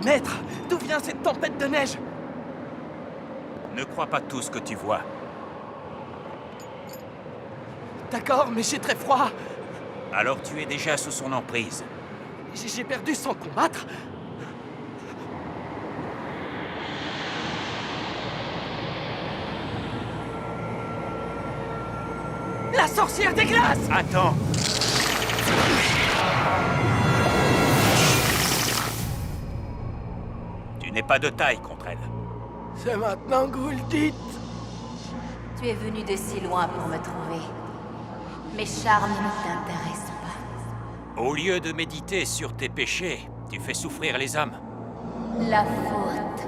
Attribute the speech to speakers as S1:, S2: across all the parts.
S1: Maître, d'où vient cette tempête de neige?
S2: Ne crois pas tout ce que tu vois.
S1: D'accord, mais j'ai très froid.
S2: Alors tu es déjà sous son emprise.
S1: J'ai perdu sans combattre. La sorcière des glaces!
S2: Attends! Tu n'es pas de taille contre elle.
S1: C'est maintenant que vous le dites.
S3: Tu es venu de si loin pour me trouver. Mes charmes ne t'intéressent pas.
S2: Au lieu de méditer sur tes péchés, tu fais souffrir les hommes.
S3: La faute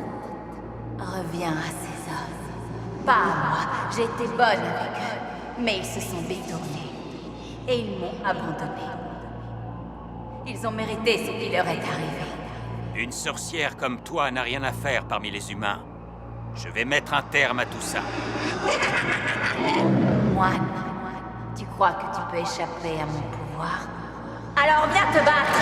S3: revient à ces hommes. Pas à moi. J'ai été bonne avec eux. Mais ils se sont détournés. Et ils m'ont abandonnée. Ils ont mérité ce qui leur est arrivé.
S2: Une sorcière comme toi n'a rien à faire parmi les humains. Je vais mettre un terme à tout ça.
S3: Moine, tu crois que tu peux échapper à mon pouvoir? Alors viens te battre!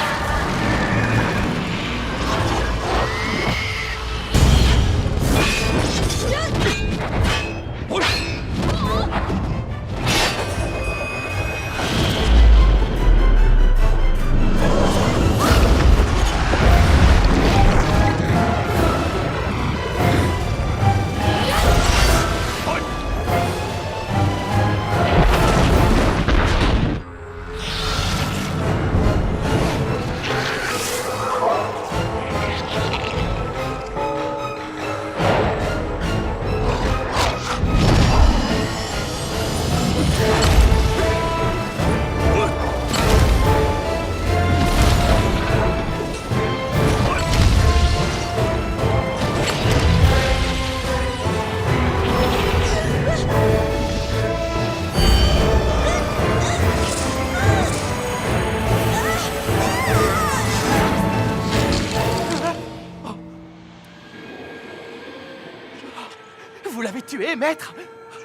S1: Vous l'avez tué, maître?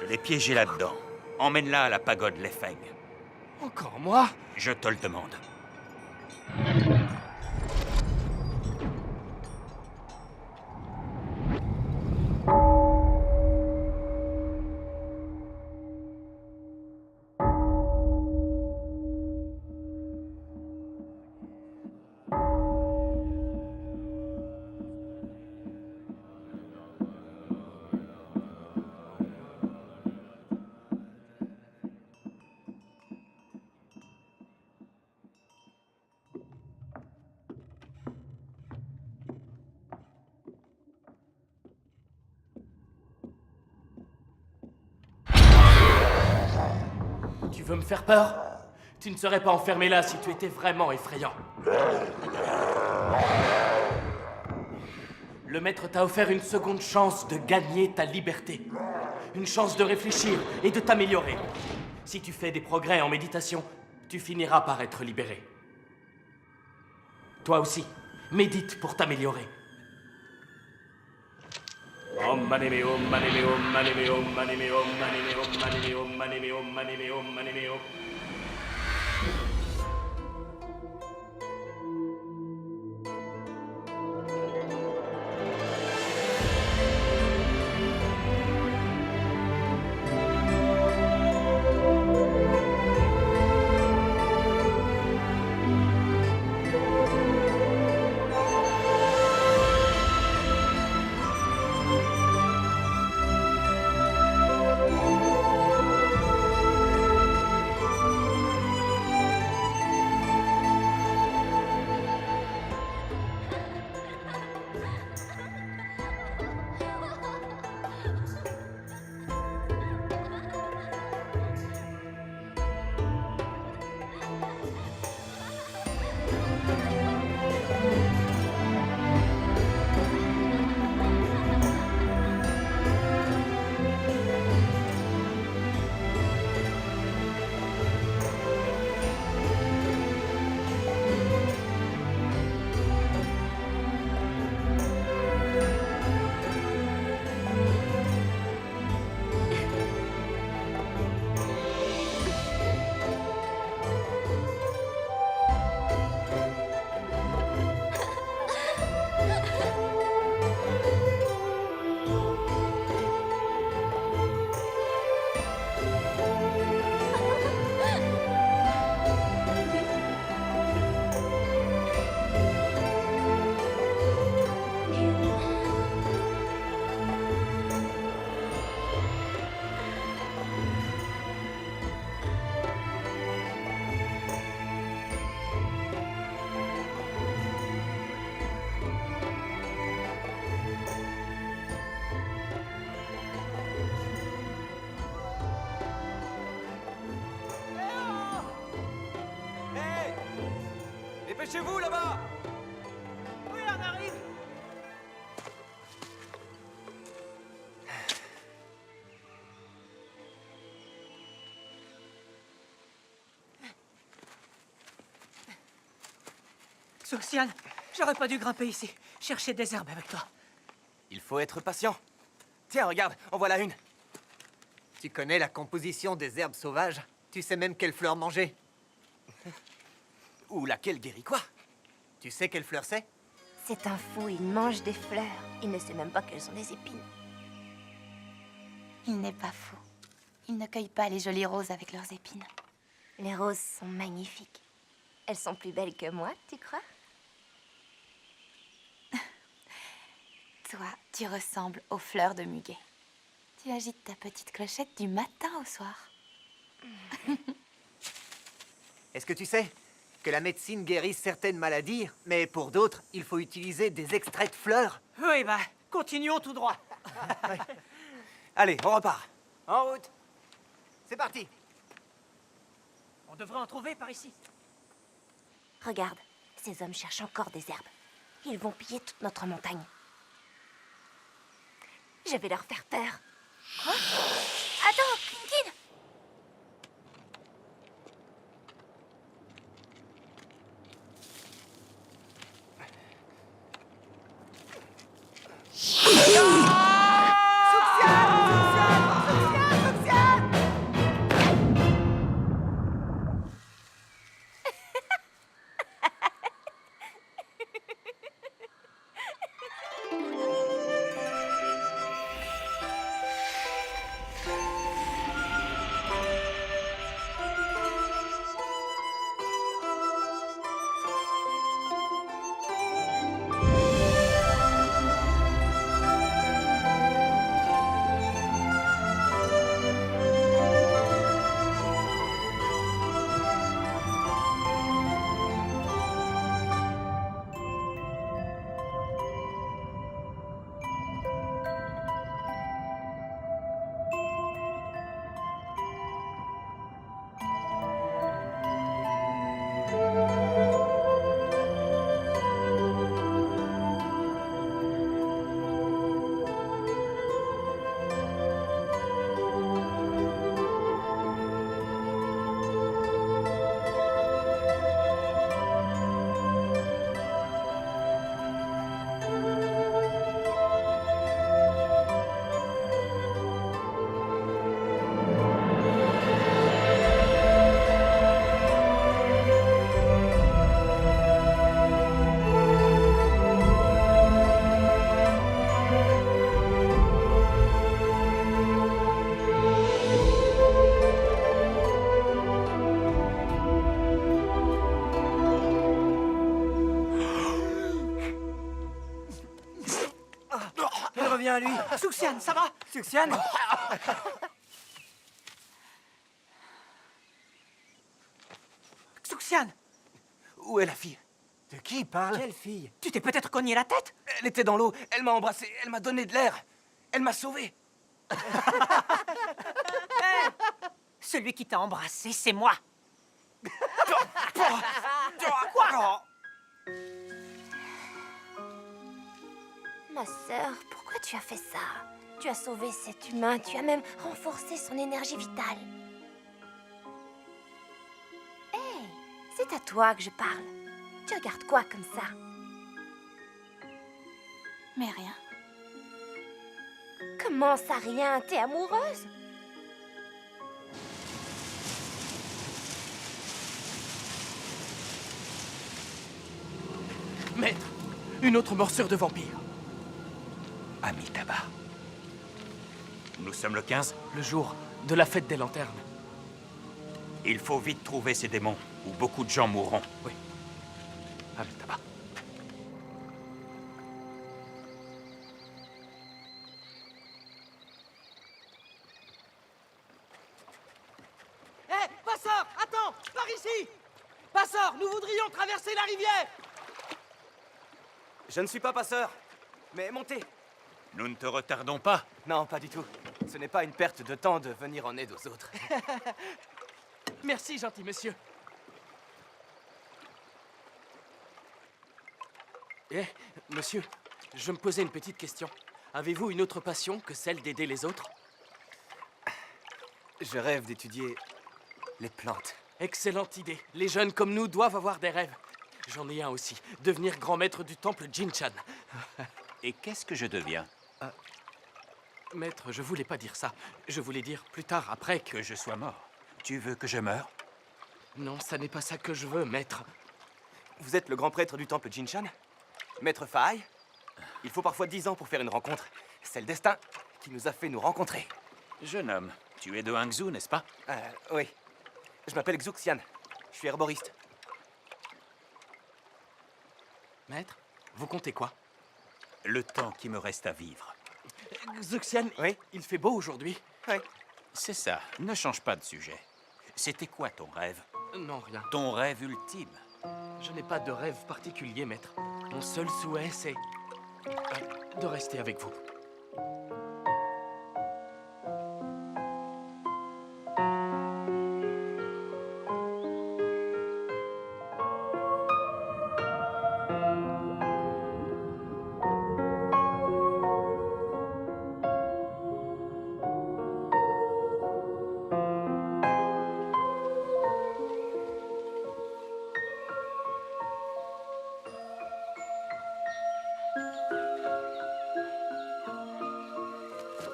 S2: Je l'ai piégée là-dedans. Emmène-la à la pagode Lefeng.
S1: Encore moi?
S2: Je te le demande.
S1: Tu veux me faire peur? Tu ne serais pas enfermé là si tu étais vraiment effrayant. Le maître t'a offert une seconde chance de gagner ta liberté. Une chance de réfléchir et de t'améliorer. Si tu fais des progrès en méditation, tu finiras par être libéré. Toi aussi, médite pour t'améliorer. Om mani me om mani me om mani me om mani me om mani me om mani me om mani me om mani me om mani me om.
S4: Dépêchez-vous, là-bas!
S5: Oui, on arrive. Souxiane, j'aurais pas dû grimper ici. Chercher des herbes avec toi.
S4: Il faut être patient. Tiens, regarde, en voilà une.
S6: Tu connais la composition des herbes sauvages? Tu sais même quelle fleur manger?
S4: Ou laquelle guérit quoi?
S6: Tu sais quelle fleur c'est?
S7: C'est un fou, il mange des fleurs. Il ne sait même pas qu'elles sont des épines.
S3: Il n'est pas fou. Il ne cueille pas les jolies roses avec leurs épines.
S7: Les roses sont magnifiques. Elles sont plus belles que moi, tu crois?
S3: Toi, tu ressembles aux fleurs de muguet. Tu agites ta petite clochette du matin au soir.
S6: Est-ce que tu sais que la médecine guérit certaines maladies, mais pour d'autres, il faut utiliser des extraits de fleurs?
S5: Oui, bah, continuons tout droit.
S4: Allez, on repart. En route.
S6: C'est parti!
S5: On devrait en trouver par ici.
S7: Regarde, ces hommes cherchent encore des herbes. Ils vont piller toute notre montagne. Je vais leur faire peur. Quoi? Attends, Kid!
S4: Il revient à lui.
S5: Souxiane, ça va?
S4: Suxiane?
S5: Souxiane,
S4: Où est la fille?
S6: De qui il parle?
S4: Quelle fille?
S5: tu t'es peut-être cogné la tête?
S4: Elle était dans l'eau, elle m'a embrassé, elle m'a donné de l'air. Elle m'a sauvé.
S5: Celui qui t'a embrassé, c'est moi.
S4: Quoi?
S7: Ma sœur, pourquoi tu as fait ça? Tu as sauvé cet humain, tu as même renforcé son énergie vitale. Hé, c'est à toi que je parle. Tu regardes quoi comme ça?
S3: Mais rien.
S7: Comment ça, rien? T'es amoureuse?
S1: Maître, une autre morsure de vampire.
S2: Amitabha. Nous sommes le 15.
S1: Le jour de la fête des lanternes.
S2: Il faut vite trouver ces démons, ou beaucoup de gens mourront.
S1: Oui. Amitabha.
S5: Hé, passeur, attends, par ici. Passeur, nous voudrions traverser la rivière.
S4: Je ne suis pas passeur. Mais montez.
S2: Nous ne te retardons pas.
S4: Non, pas du tout. Ce n'est pas une perte de temps de venir en aide aux autres.
S1: Merci, gentil monsieur. Eh, monsieur, je me posais une petite question. Avez-vous une autre passion que celle d'aider les autres?
S4: Je rêve d'étudier les plantes.
S1: Excellente idée. Les jeunes comme nous doivent avoir des rêves. J'en ai un aussi. Devenir grand maître du temple Jinchan.
S2: Et qu'est-ce que je deviens?
S1: Maître, je voulais pas dire ça. Je voulais dire plus tard, après que...
S2: Que je sois mort. Tu veux que je meure?
S1: Non, ça n'est pas ça que je veux, maître.
S4: Vous êtes le grand prêtre du temple Jinshan? Maître Fahai? Il faut parfois 10 ans pour faire une rencontre. C'est le destin qui nous a fait nous rencontrer.
S2: Jeune homme, tu es de Hangzhou, n'est-ce pas?
S4: Oui. Je m'appelle Xuxian. Je suis herboriste.
S1: Maître, vous comptez quoi?
S2: Le temps qui me reste à vivre.
S1: Xuxian,
S4: Oui?
S1: il fait beau aujourd'hui.
S4: Oui.
S2: C'est ça, ne change pas de sujet. C'était quoi ton rêve?
S1: Non, rien.
S2: Ton rêve ultime?
S1: Je n'ai pas de rêve particulier, maître. Mon seul souhait, c'est... de rester avec vous.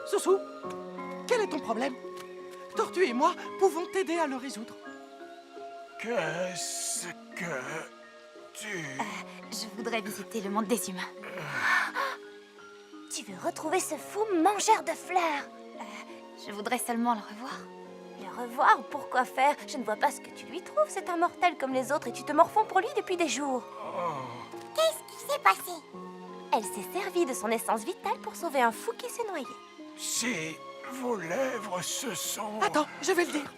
S1: Soussou, quel est ton problème? Tortue et moi pouvons t'aider à le résoudre.
S8: Qu'est-ce que tu...
S3: Je voudrais visiter le monde des humains.
S7: Tu veux retrouver ce fou mangeur de fleurs?
S3: Je voudrais seulement le revoir.
S7: Le revoir? Pourquoi faire? Je ne vois pas ce que tu lui trouves. C'est un mortel comme les autres et tu te morfonds pour lui depuis des jours. Qu'est-ce qui s'est passé? Elle s'est servie de son essence vitale pour sauver un fou qui s'est noyé.
S8: Si vos lèvres se sont...
S5: Attends, je vais le dire.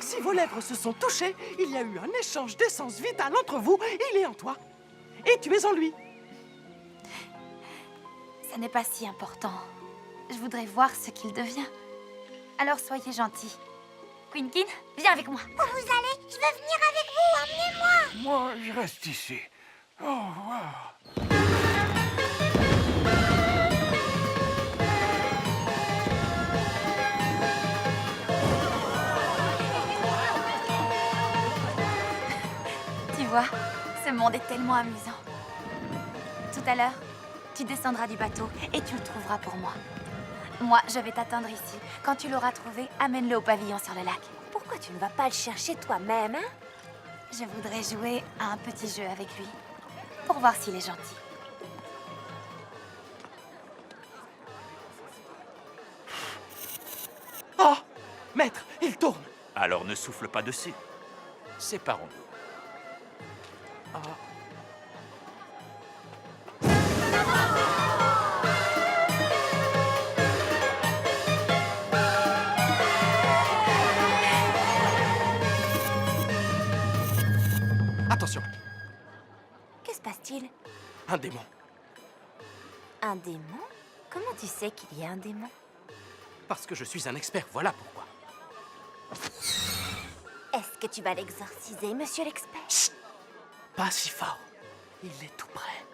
S5: Si vos lèvres se sont touchées, il y a eu un échange d'essence vitale entre vous. Il est en toi. Et tu es en lui.
S3: Ça n'est pas si important. Je voudrais voir ce qu'il devient. Alors soyez gentil. Quinkin, viens avec moi.
S7: Où vous allez? Je veux venir avec vous. Emmenez-moi.
S8: Moi, je reste ici. Au revoir.
S3: Tu vois, ce monde est tellement amusant. Tout à l'heure, tu descendras du bateau et tu le trouveras pour moi. Moi, je vais t'attendre ici. Quand tu l'auras trouvé, amène-le au pavillon sur le lac.
S7: Pourquoi tu ne vas pas le chercher toi-même, hein?
S3: Je voudrais jouer à un petit jeu avec lui, pour voir s'il est gentil.
S1: Oh, maître, il tourne.
S2: Alors ne souffle pas dessus. Séparons-nous.
S1: Attention,
S7: Que se passe-t-il?
S1: un démon.
S7: Un démon? Comment tu sais qu'il y a un démon?
S1: Parce que je suis un expert, voilà pourquoi.
S7: Est-ce que tu vas l'exorciser, monsieur l'expert?
S1: Chut! Pas si fort. Il est tout près.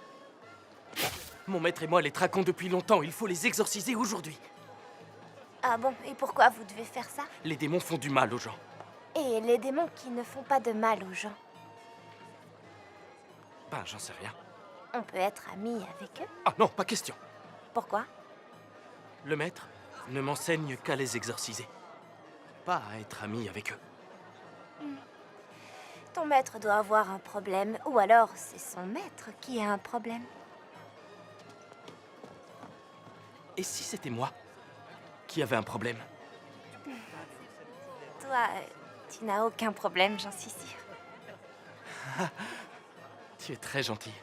S1: Mon maître et moi les traquons depuis longtemps. Il faut les exorciser aujourd'hui.
S7: Ah bon, et pourquoi vous devez faire ça?
S1: Les démons font du mal aux gens.
S7: Et les démons qui ne font pas de mal aux gens,
S1: Ben, j'en sais rien.
S7: on peut être amis avec eux?
S1: Ah non, pas question.
S7: Pourquoi?
S1: Le maître ne m'enseigne qu'à les exorciser. Pas à être ami avec eux.
S7: Ton maître doit avoir un problème, ou alors c'est son maître qui a un problème.
S1: Et si c'était moi qui avais un problème?
S7: Toi, tu n'as aucun problème, j'en suis sûre.
S1: Tu es très gentille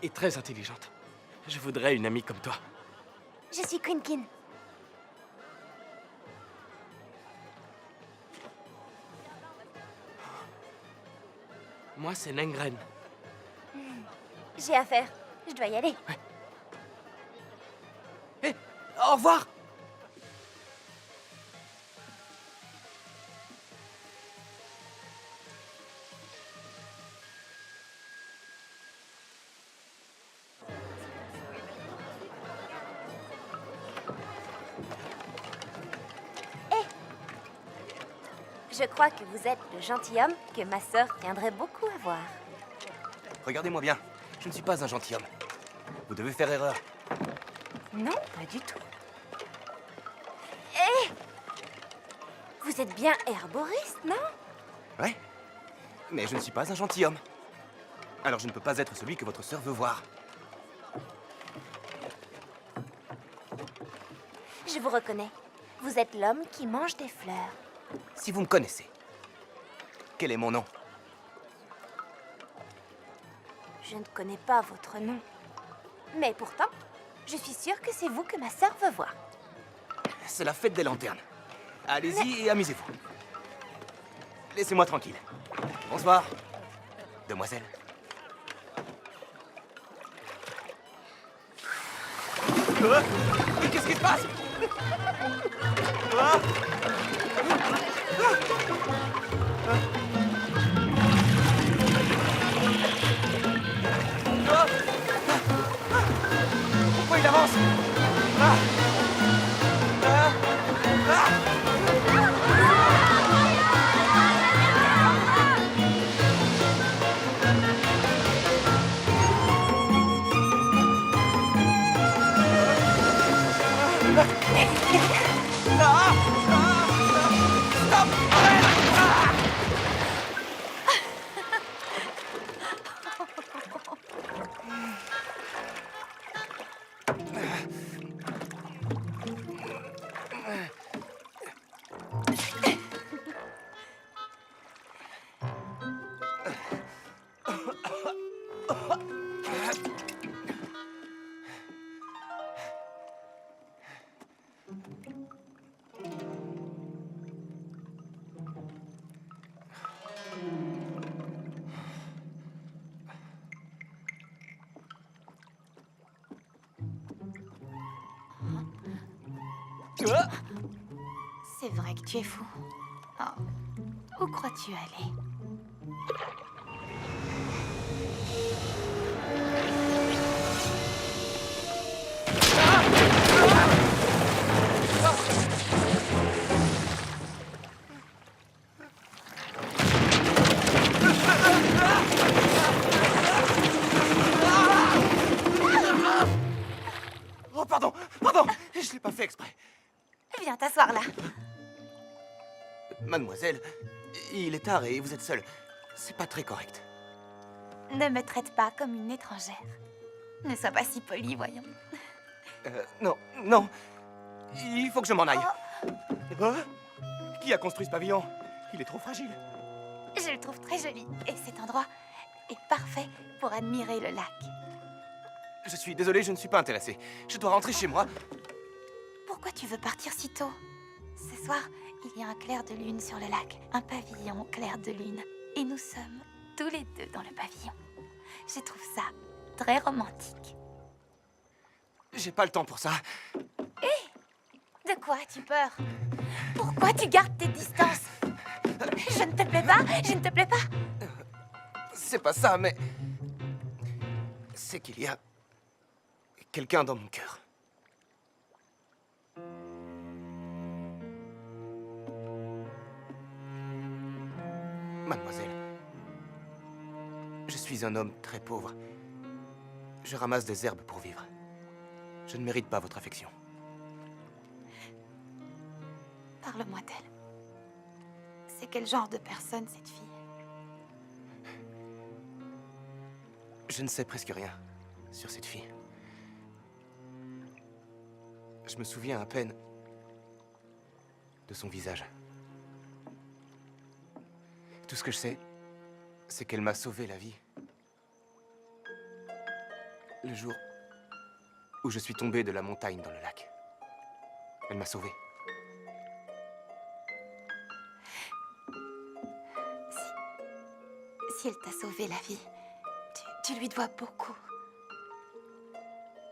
S1: et très intelligente. Je voudrais une amie comme toi.
S7: Je suis Quinkin.
S1: Moi, c'est Nengren.
S7: J'ai affaire. Je dois y aller.
S1: Hé, au revoir!
S7: Je crois que vous êtes le gentilhomme que ma sœur tiendrait beaucoup à voir.
S4: Regardez-moi bien. Je ne suis pas un gentilhomme. Vous devez faire erreur.
S7: Non, pas du tout. Hé! Vous êtes bien herboriste, non?
S4: Ouais. Mais je ne suis pas un gentilhomme. Alors je ne peux pas être celui que votre sœur veut voir.
S7: Je vous reconnais. Vous êtes l'homme qui mange des fleurs.
S4: Si vous me connaissez, quel est mon nom?
S7: Je ne connais pas votre nom. Mais pourtant, je suis sûre que c'est vous que ma sœur veut voir.
S4: C'est la fête des lanternes. Allez-y et amusez-vous. Laissez-moi tranquille. Bonsoir, demoiselle. Mais qu'est-ce qui se passe? Pourquoi il avance?
S3: C'est vrai que tu es fou. Oh. Où crois-tu aller?
S4: Oh, pardon, pardon, je l'ai pas fait exprès.
S3: Viens t'asseoir là.
S4: Mademoiselle, il est tard et vous êtes seule. C'est pas très correct.
S3: Ne me traite pas comme une étrangère. Ne sois pas si poli, voyons.
S4: Non, non. Il faut que je m'en aille. Oh, qui a construit ce pavillon? Il est trop fragile.
S3: Je le trouve très joli et cet endroit est parfait pour admirer le lac.
S4: Je suis désolé, je ne suis pas intéressé. Je dois rentrer chez moi.
S3: Pourquoi tu veux partir si tôt? Ce soir, il y a un clair de lune sur le lac. Un pavillon clair de lune. Et nous sommes tous les deux dans le pavillon. Je trouve ça très romantique.
S4: J'ai pas le temps pour ça.
S3: De quoi as-tu peur? Pourquoi tu gardes tes distances? Je ne te plais pas? Je ne te plais pas?
S4: C'est pas ça, mais... c'est qu'il y a... quelqu'un dans mon cœur. Mademoiselle, je suis un homme très pauvre. Je ramasse des herbes pour vivre. Je ne mérite pas votre affection.
S3: Parle-moi d'elle. C'est quel genre de personne, cette fille?
S4: Je ne sais presque rien sur cette fille. Je me souviens à peine de son visage. Tout ce que je sais, c'est qu'elle m'a sauvé la vie. Le jour où je suis tombé de la montagne dans le lac. Elle m'a sauvé.
S3: Si elle t'a sauvé la vie, tu lui dois beaucoup.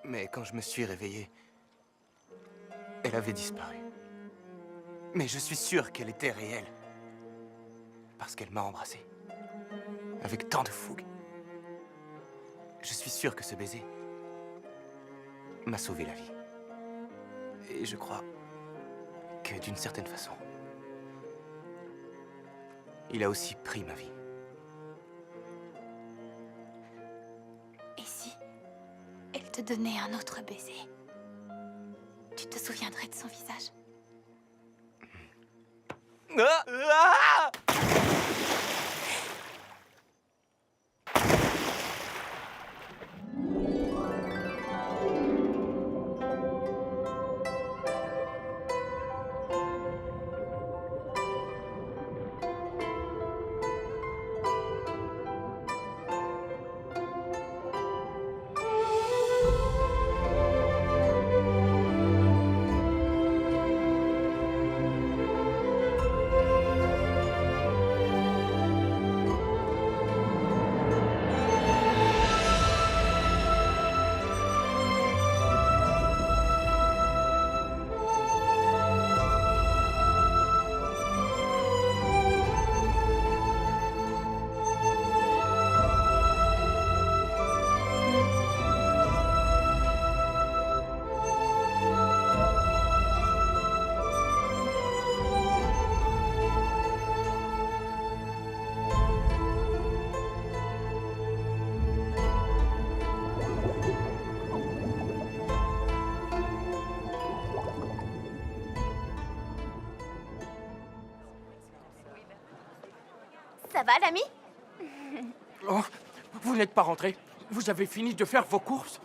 S4: Mais quand je me suis réveillé, elle avait disparu. Mais je suis sûr qu'elle était réelle. Parce qu'elle m'a embrassé. Avec tant de fougue. Je suis sûr que ce baiser m'a sauvé la vie. Et je crois que d'une certaine façon, il a aussi pris ma vie.
S3: Et si elle te donnait un autre baiser? Tu te souviendrais de son visage?
S7: Ça va, l'ami?
S1: Oh, vous n'êtes pas rentré. Vous avez fini de faire vos courses?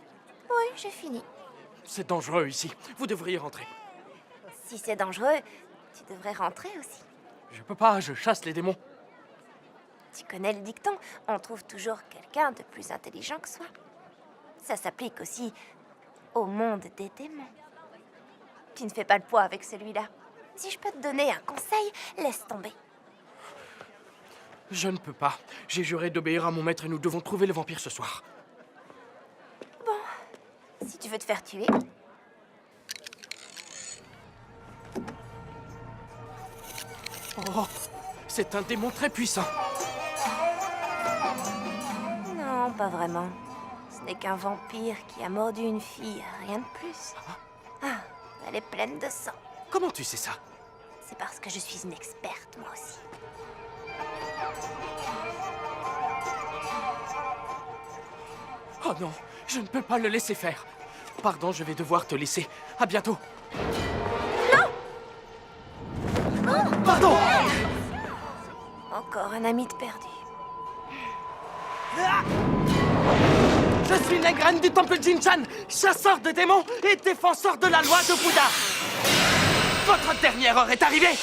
S7: Oui, j'ai fini.
S1: C'est dangereux ici. Vous devriez rentrer.
S7: Si c'est dangereux, tu devrais rentrer aussi.
S1: Je peux pas, je chasse les démons.
S7: Tu connais le dicton, on trouve toujours quelqu'un de plus intelligent que soi. Ça s'applique aussi au monde des démons. Tu ne fais pas le poids avec celui-là. Si je peux te donner un conseil, laisse tomber.
S1: Je ne peux pas. J'ai juré d'obéir à mon maître et nous devons trouver le vampire ce soir.
S7: Si tu veux te faire tuer,
S1: Oh, c'est un démon très puissant.
S7: non, pas vraiment. Ce n'est qu'un vampire qui a mordu une fille, rien de plus. Ah, elle est pleine de sang.
S1: Comment tu sais ça?
S7: C'est parce que je suis une experte, moi aussi.
S1: Oh non, je ne peux pas le laisser faire. Pardon, je vais devoir te laisser. À bientôt. Non! Pardon!
S7: Encore un ami de perdu.
S1: Je suis Negren du temple Jinshan, chasseur de démons et défenseur de la loi de Bouddha. Votre dernière heure est arrivée.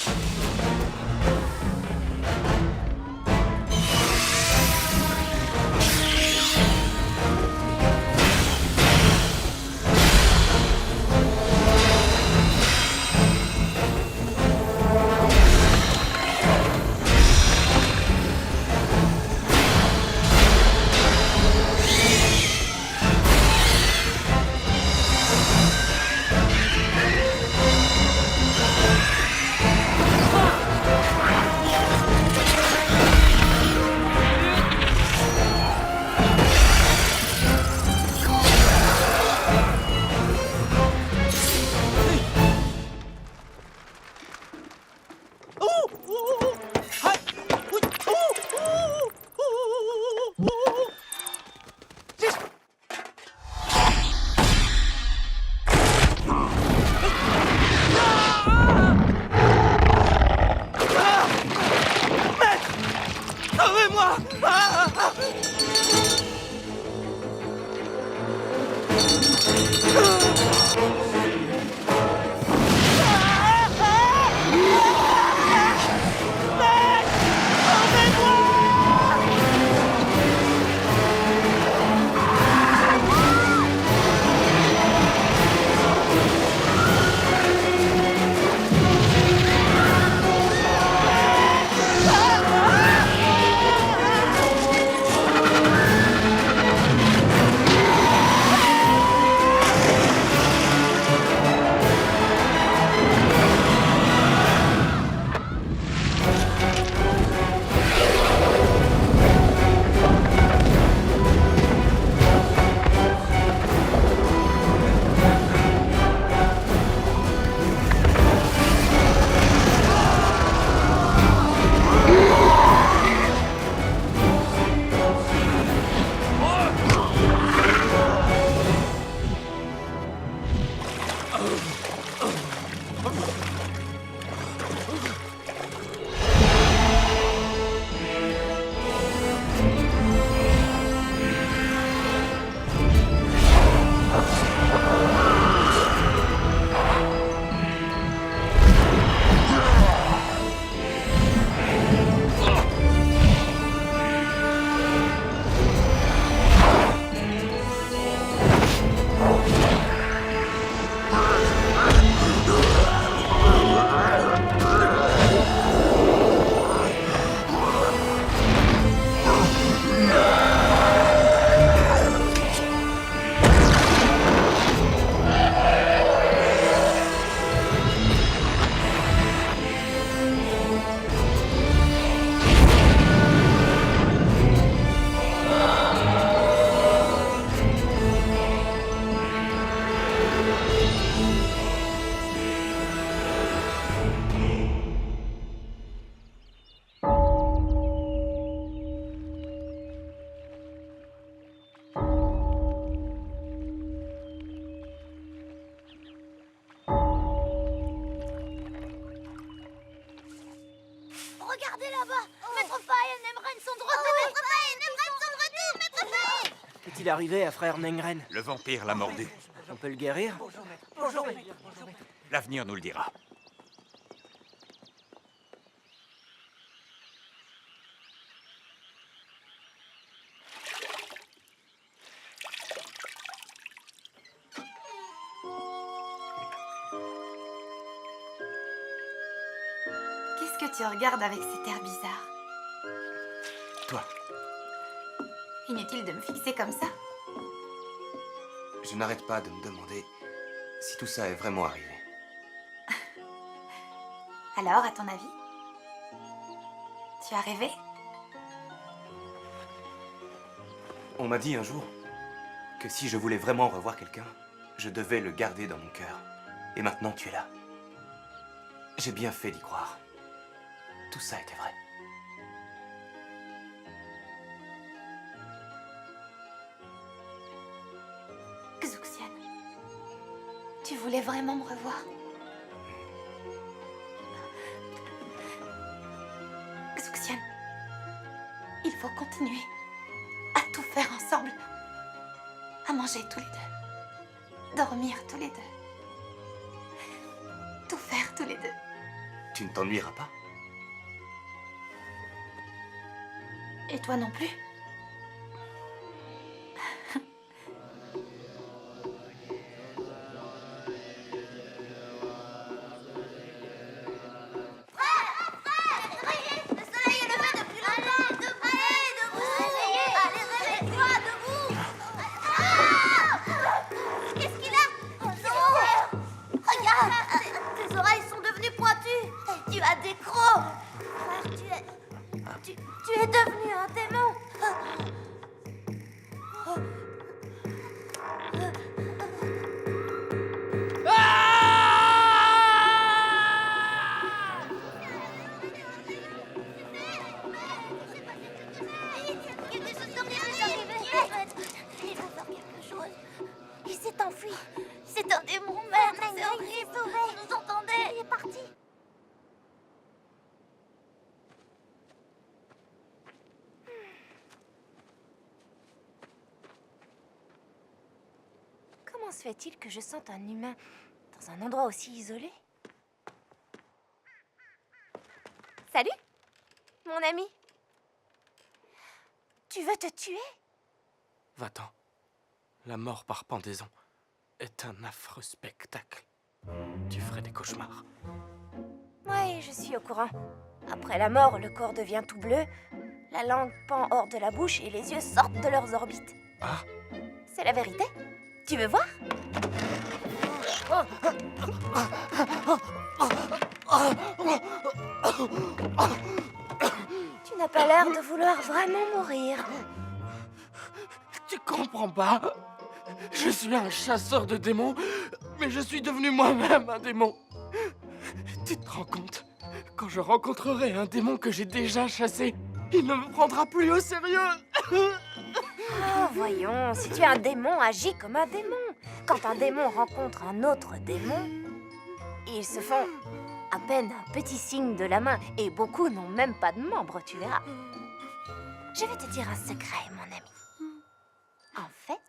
S6: est-il arrivé à frère Nengren?
S2: Le vampire l'a mordu.
S6: On peut le guérir?
S2: L'avenir nous le dira.
S9: Qu'est-ce que tu regardes avec cet air bizarre?
S4: Toi,
S9: Inutile de me fixer comme ça.
S4: je n'arrête pas de me demander si tout ça est vraiment arrivé.
S9: Alors, à ton avis? Tu as rêvé?
S4: On m'a dit un jour que si je voulais vraiment revoir quelqu'un, je devais le garder dans mon cœur. Et maintenant, tu es là. J'ai bien fait d'y croire. Tout ça était vrai.
S9: Xuxian, tu voulais vraiment me revoir? Xuxian, il faut continuer à tout faire ensemble. À manger tous les deux. Dormir tous les deux. Tout faire tous les deux.
S4: Tu ne t'ennuieras pas?
S9: Et toi non plus?
S7: Tu es devenu un démon. Il va faire quelque chose. Il s'est enfui. C'est un démon, merde. C'est horrible. Vous nous entendez? Il est parti. Comment se fait-il que je sente un humain dans un endroit aussi isolé? Salut, mon ami. Tu veux te tuer?
S1: Va-t'en. La mort par pendaison est un affreux spectacle. Tu ferais des cauchemars.
S7: Oui, je suis au courant. Après la mort, le corps devient tout bleu, la langue pend hors de la bouche et les yeux sortent de leurs orbites.
S1: Ah,
S7: C'est la vérité. Tu veux voir? Tu n'as pas l'air de vouloir vraiment mourir.
S1: tu comprends pas? Je suis un chasseur de démons, mais je suis devenu moi-même un démon. Tu te rends compte? Quand je rencontrerai un démon que j'ai déjà chassé, il ne me prendra plus au sérieux.
S7: Oh, voyons, si tu es un démon, agis comme un démon. Quand un démon rencontre un autre démon, ils se font à peine un petit signe de la main, et beaucoup n'ont même pas de membres, tu verras. Je vais te dire un secret, mon ami. En fait,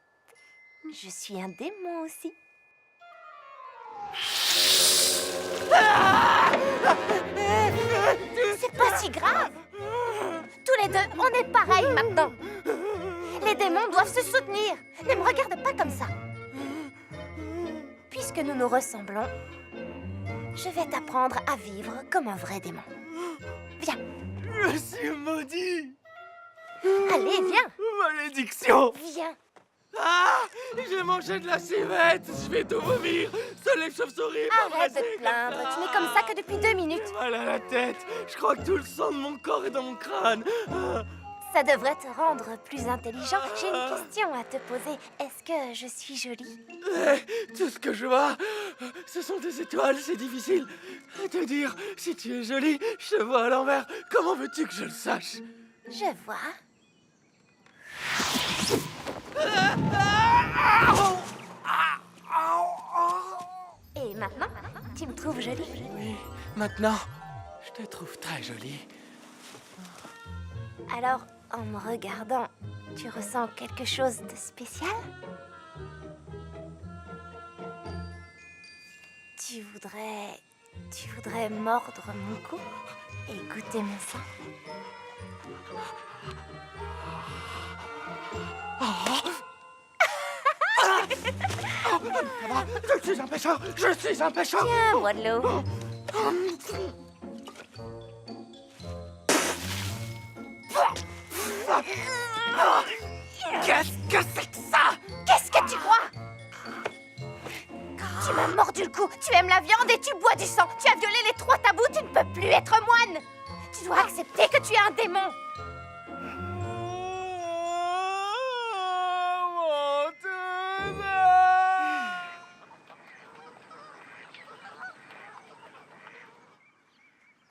S7: je suis un démon aussi. C'est pas si grave. Tous les deux, on est pareils maintenant. Les démons doivent se soutenir. Ne me regarde pas comme ça. Puisque nous nous ressemblons, je vais t'apprendre à vivre comme un vrai démon. Viens.
S1: Je suis maudit.
S7: Allez, viens.
S1: Malédiction.
S7: Viens.
S1: Ah, j'ai mangé de la civette. Je vais tout vomir. Seules les chauves-souris.
S7: Arrête de te plaindre. Tu n'es comme ça que depuis 2 minutes.
S1: Mal à la tête. Je crois que tout le sang de mon corps est dans mon crâne. Ah.
S7: Ça devrait te rendre plus intelligent. J'ai une question à te poser. Est-ce que je suis jolie?
S1: Tout ce que je vois, ce sont des étoiles, c'est difficile. Te dire si tu es jolie, je te vois à l'envers. Comment veux-tu que je le sache?
S7: Je vois. Et maintenant, tu me trouves jolie?
S1: Oui, maintenant, je te trouve très jolie.
S7: Alors, en me regardant, Tu ressens quelque chose de spécial? Tu voudrais mordre mon cou et goûter mon sang?
S1: Je suis un pêcheur! Je suis un pêcheur!
S7: Tiens, bois de l'eau.
S1: Qu'est-ce que c'est que ça?
S7: Qu'est-ce que tu crois? Tu m'as mordu le cou, tu aimes la viande et tu bois du sang. Tu as violé les 3 tabous, tu ne peux plus être moine. Tu dois accepter que tu es un démon.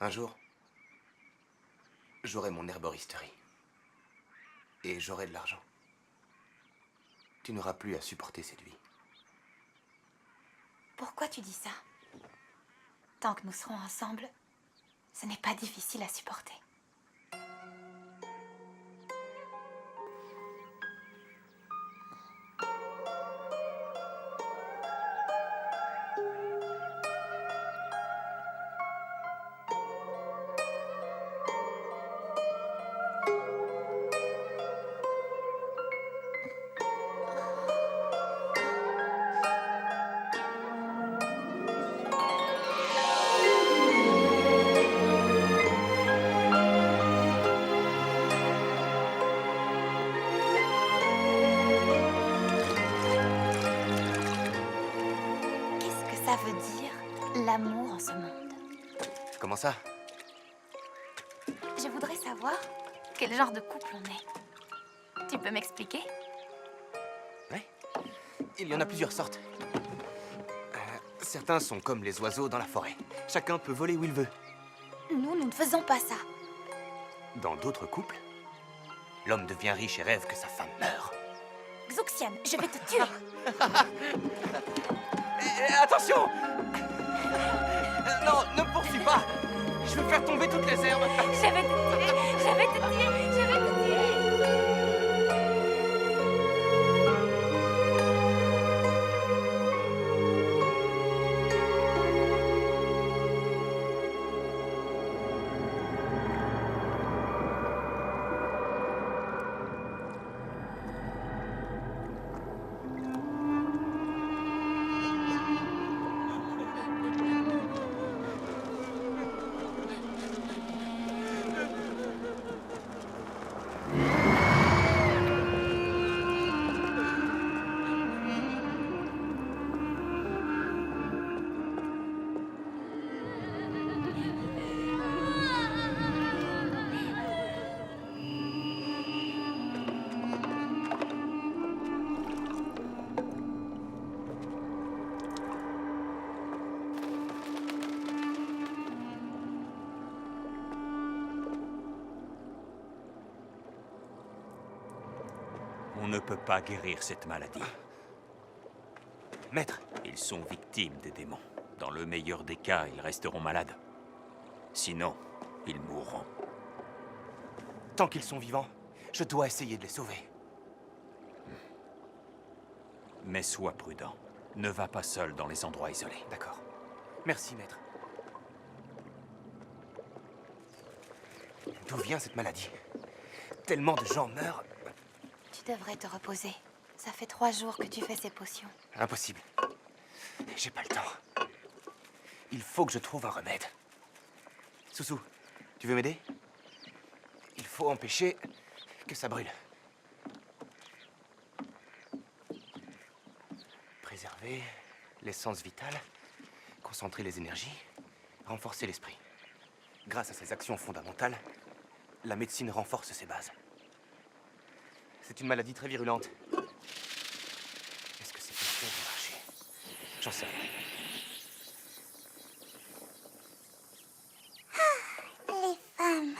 S4: Un jour, j'aurai mon herboristerie. Et j'aurai de l'argent. Tu n'auras plus à supporter cette vie.
S9: Pourquoi tu dis ça? Tant que nous serons ensemble, ce n'est pas difficile à supporter. Ça veut dire l'amour en ce monde.
S4: Comment ça?
S9: Je voudrais savoir quel genre de couple on est. Tu peux m'expliquer?
S4: Oui. Il y en a plusieurs sortes. Certains sont comme les oiseaux dans la forêt. Chacun peut voler où il veut.
S9: Nous ne faisons pas ça.
S4: Dans d'autres couples, l'homme devient riche et rêve que sa femme meure.
S9: Xuxian, je vais te tuer.
S4: Attention! Non, ne me poursuis pas! Je vais faire tomber toutes les herbes!
S7: Je vais te tuer, je vais te tuer, je vais te tuer.
S2: On ne peut pas guérir cette maladie.
S4: Maître,
S2: Ils sont victimes des démons. Dans le meilleur des cas, ils resteront malades. Sinon, ils mourront.
S4: tant qu'ils sont vivants, je dois essayer de les sauver.
S2: Mais sois prudent. Ne va pas seul dans les endroits isolés.
S4: D'accord. Merci, maître. D'où vient cette maladie? Tellement de gens meurent.
S9: Tu devrais te reposer. Ça fait 3 jours que tu fais ces potions.
S4: Impossible. J'ai pas le temps. Il faut que je trouve un remède. Soussou, tu veux m'aider? Il faut empêcher que ça brûle. Préserver l'essence vitale, concentrer les énergies, renforcer l'esprit. Grâce à ces actions fondamentales, la médecine renforce ses bases. C'est une maladie très virulente. Est-ce que c'est question de marcher? J'en sais rien.
S7: Les femmes.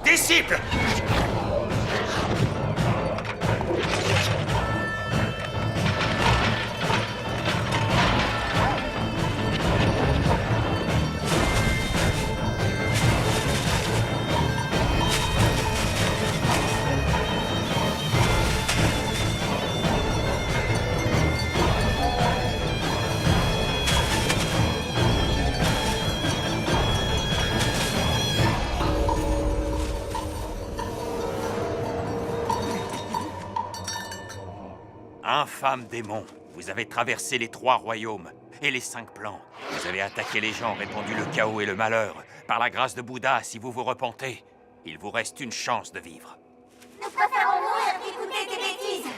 S2: Disciple! Infâme démon, vous avez traversé les 3 royaumes et les 5 plans. Vous avez attaqué les gens, répandu le chaos et le malheur. Par la grâce de Bouddha, si vous vous repentez, il vous reste une chance de vivre.
S7: Nous préférons mourir qu'écouter tes bêtises.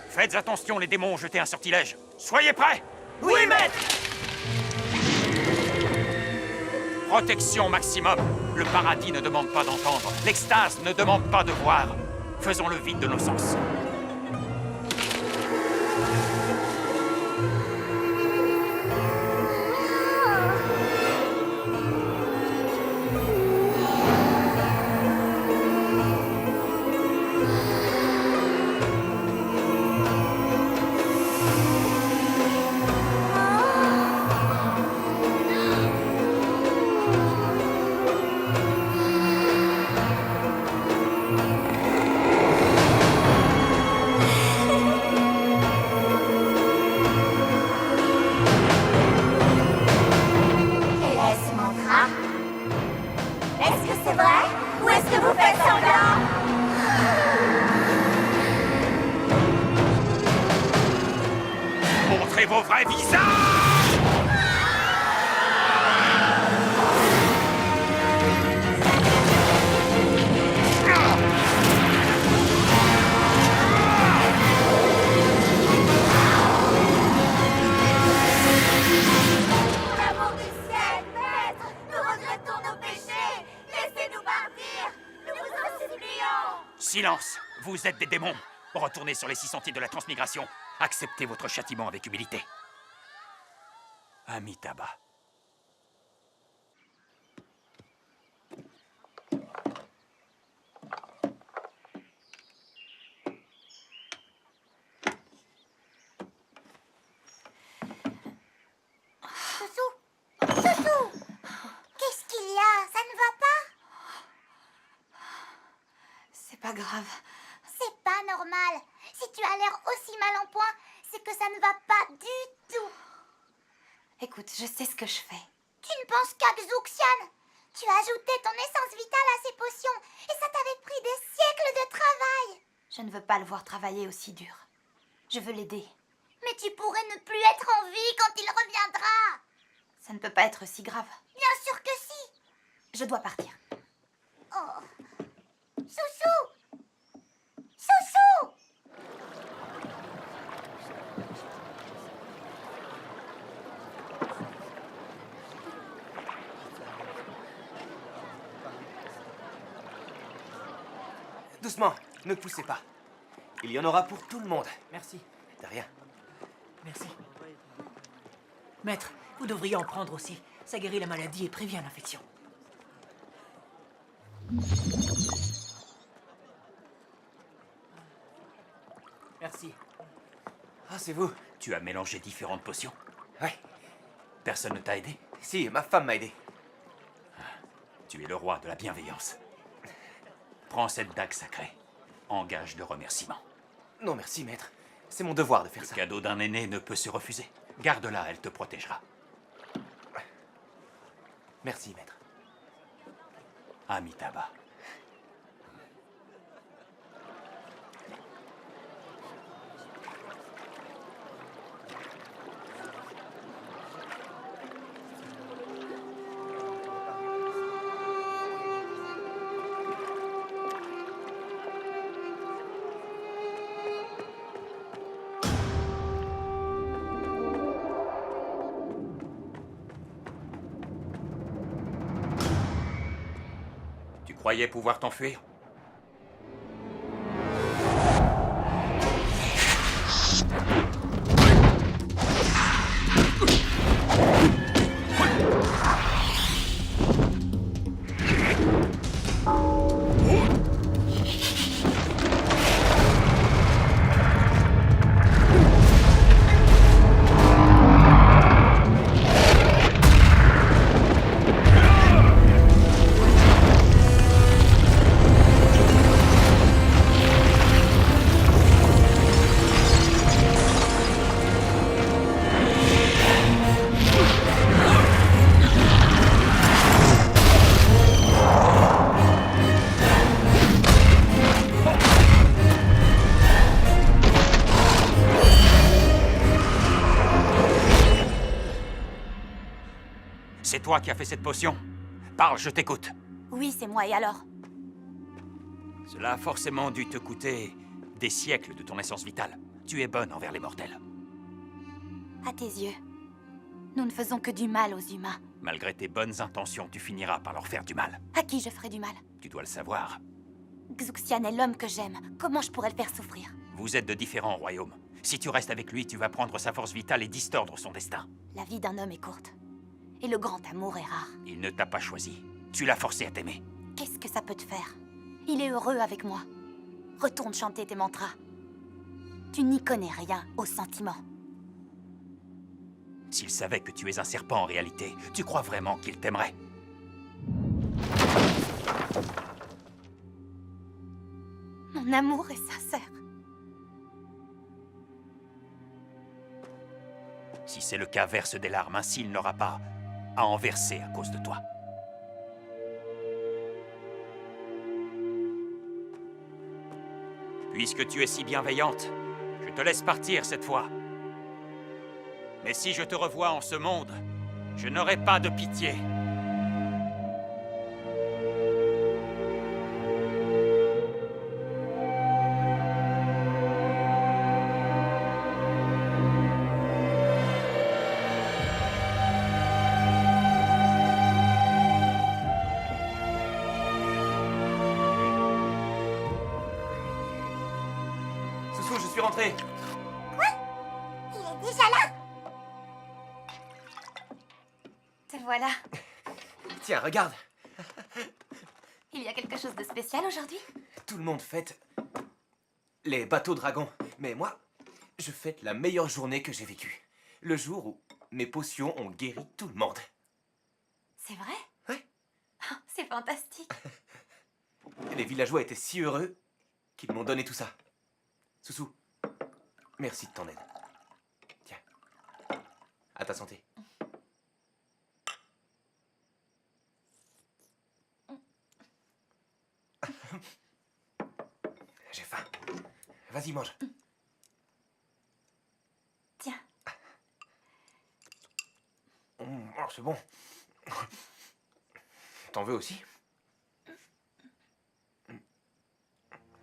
S2: Faites attention, les démons ont jeté un sortilège. Soyez prêts!
S5: Oui, maître!
S2: Protection maximum. Le paradis ne demande pas d'entendre. L'extase ne demande pas de voir. Faisons le vide de nos sens.
S7: Est-ce que c'est vrai? Ou est-ce que vous faites semblant?
S2: Montrez vos vrais visages!
S7: Pour l'amour du ciel, maître, nous regrettons nos péchés. Laissez-nous partir. Nous vous en supplions.
S2: Silence! Vous êtes des démons. Retournez sur les 6 sentiers de la transmigration. Acceptez votre châtiment avec humilité. Amitabha.
S7: Soussou! Soussou! Qu'est-ce qu'il y a? Ça ne va pas?
S9: C'est pas grave.
S7: C'est pas normal. Si tu as l'air aussi mal en point, c'est que ça ne va pas du tout.
S9: Écoute, je sais ce que je fais.
S7: Tu ne penses qu'à Xuxian. Tu as ajouté ton essence vitale à ces potions et ça t'avait pris des siècles de travail.
S9: Je ne veux pas le voir travailler aussi dur. Je veux l'aider.
S7: Mais tu pourrais ne plus être en vie quand il reviendra.
S9: Ça ne peut pas être si grave.
S7: Bien sûr que si.
S9: Je dois partir.
S7: Oh. Soussou! Soussou!
S4: Doucement, ne poussez pas. Il y en aura pour tout le monde.
S5: Merci,
S4: De rien.
S5: merci. Maître, vous devriez en prendre aussi. Ça guérit la maladie et prévient l'infection. Merci.
S4: Ah, c'est vous?
S2: Tu as mélangé différentes potions.
S4: Ouais.
S2: Personne ne t'a aidé?
S4: Si, ma femme m'a aidé.
S2: Tu es le roi de la bienveillance. Prends cette dague sacrée. En gage de remerciement.
S4: Non, merci, maître. C'est mon devoir de faire
S2: Le
S4: ça.
S2: cadeau d'un aîné ne peut se refuser. Garde-la, elle te protégera.
S4: Merci, maître.
S2: Amitabha. Tu croyais pouvoir t'enfuir? C'est toi qui as fait cette potion? Parle, je t'écoute.
S7: Oui, c'est moi, et alors?
S2: Cela a forcément dû te coûter des siècles de ton essence vitale. Tu es bonne envers les mortels.
S7: À tes yeux, nous ne faisons que du mal aux humains.
S2: Malgré tes bonnes intentions, tu finiras par leur faire du mal.
S7: À qui je ferai du mal?
S2: Tu dois le savoir.
S7: Xuxian est l'homme que j'aime. Comment je pourrais le faire souffrir?
S2: Vous êtes de différents royaumes. Si tu restes avec lui, tu vas prendre sa force vitale et distordre son destin.
S7: La vie d'un homme est courte. Et le grand amour est rare.
S2: Il ne t'a pas choisi. Tu l'as forcé à t'aimer.
S7: Qu'est-ce que ça peut te faire? Il est heureux avec moi. Retourne chanter tes mantras. Tu n'y connais rien aux sentiments.
S2: S'il savait que tu es un serpent en réalité, tu crois vraiment qu'il t'aimerait?
S7: Mon amour est sincère.
S2: Si c'est le cas, verse des larmes, ainsi il n'aura pas à en verser à cause de toi. Puisque tu es si bienveillante, je te laisse partir cette fois. Mais si je te revois en ce monde, je n'aurai pas de pitié.
S4: Susu, je suis rentré.
S9: Il est déjà là.
S7: Te voilà.
S4: Tiens, regarde.
S7: Il y a quelque chose de spécial aujourd'hui?
S4: Tout le monde fête les bateaux dragons. Mais moi, je fête la meilleure journée que j'ai vécue. Le jour où mes potions ont guéri tout le monde.
S7: C'est vrai?
S4: Ouais.
S7: Oh, c'est fantastique.
S4: Les villageois étaient si heureux qu'ils m'ont donné tout ça. Susu, merci de ton aide. Tiens, à ta santé. J'ai faim. Vas-y, mange.
S7: Tiens.
S4: Oh, c'est bon. T'en veux aussi?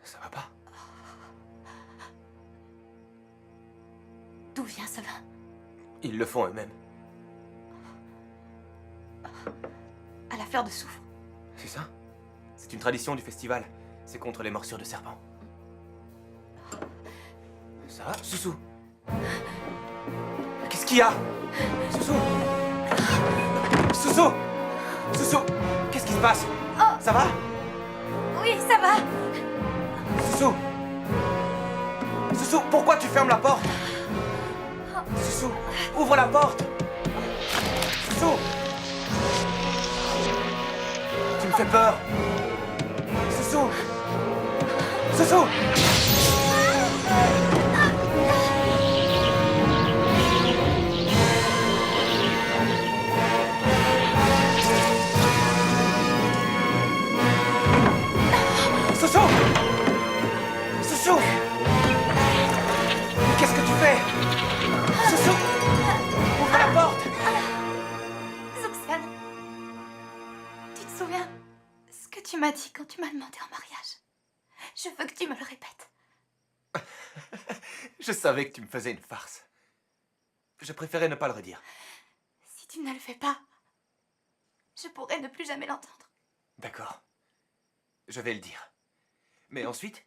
S4: Ça va pas?
S7: D'où vient ce vin?
S4: Ils le font eux-mêmes.
S7: À la fleur de soufre.
S4: C'est ça? C'est une tradition du festival. C'est contre les morsures de serpents. Ça va, Susu? Qu'est-ce qu'il y a? Susu? Susu? Susu? Qu'est-ce qui se passe?
S7: Oh.
S4: Ça va?
S7: Oui, ça va.
S4: Susu? Susu, pourquoi tu fermes la porte? Susu, ouvre la porte! Susu! Tu me fais peur! Susu! Susu!
S9: m'as dit quand tu m'as demandé en mariage. Je veux que tu me le répètes.
S4: Je savais que tu me faisais une farce. Je préférais ne pas le redire.
S9: Si tu ne le fais pas, je pourrais ne plus jamais l'entendre.
S4: D'accord. Je vais le dire. Mais ensuite,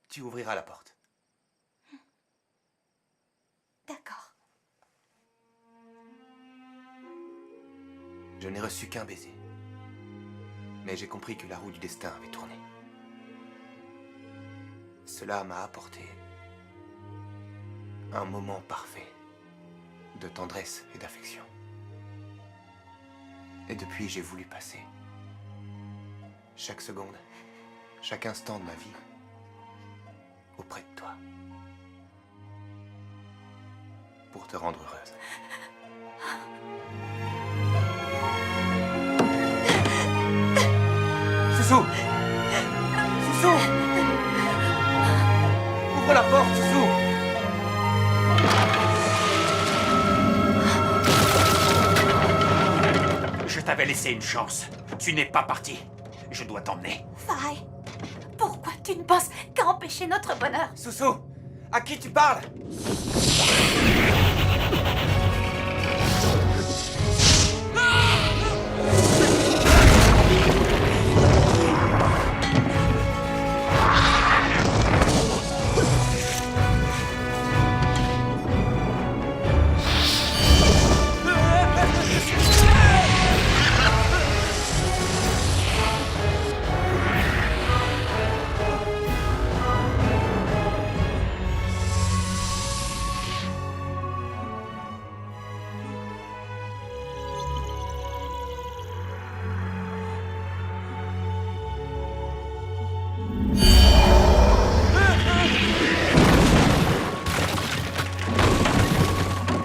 S4: tu ouvriras la porte.
S9: D'accord.
S4: Je n'ai reçu qu'un baiser. Mais j'ai compris que la roue du destin avait tourné. Cela m'a apporté un moment parfait de tendresse et d'affection. Et depuis, j'ai voulu passer chaque seconde, chaque instant de ma vie auprès de toi. Pour te rendre heureuse. Soussou! Soussou! Ouvre la porte, Soussou!
S2: Je t'avais laissé une chance. Tu n'es pas parti. Je dois t'emmener.
S9: Faye, pourquoi tu ne penses qu'à empêcher notre bonheur?
S4: Soussou! À qui tu parles?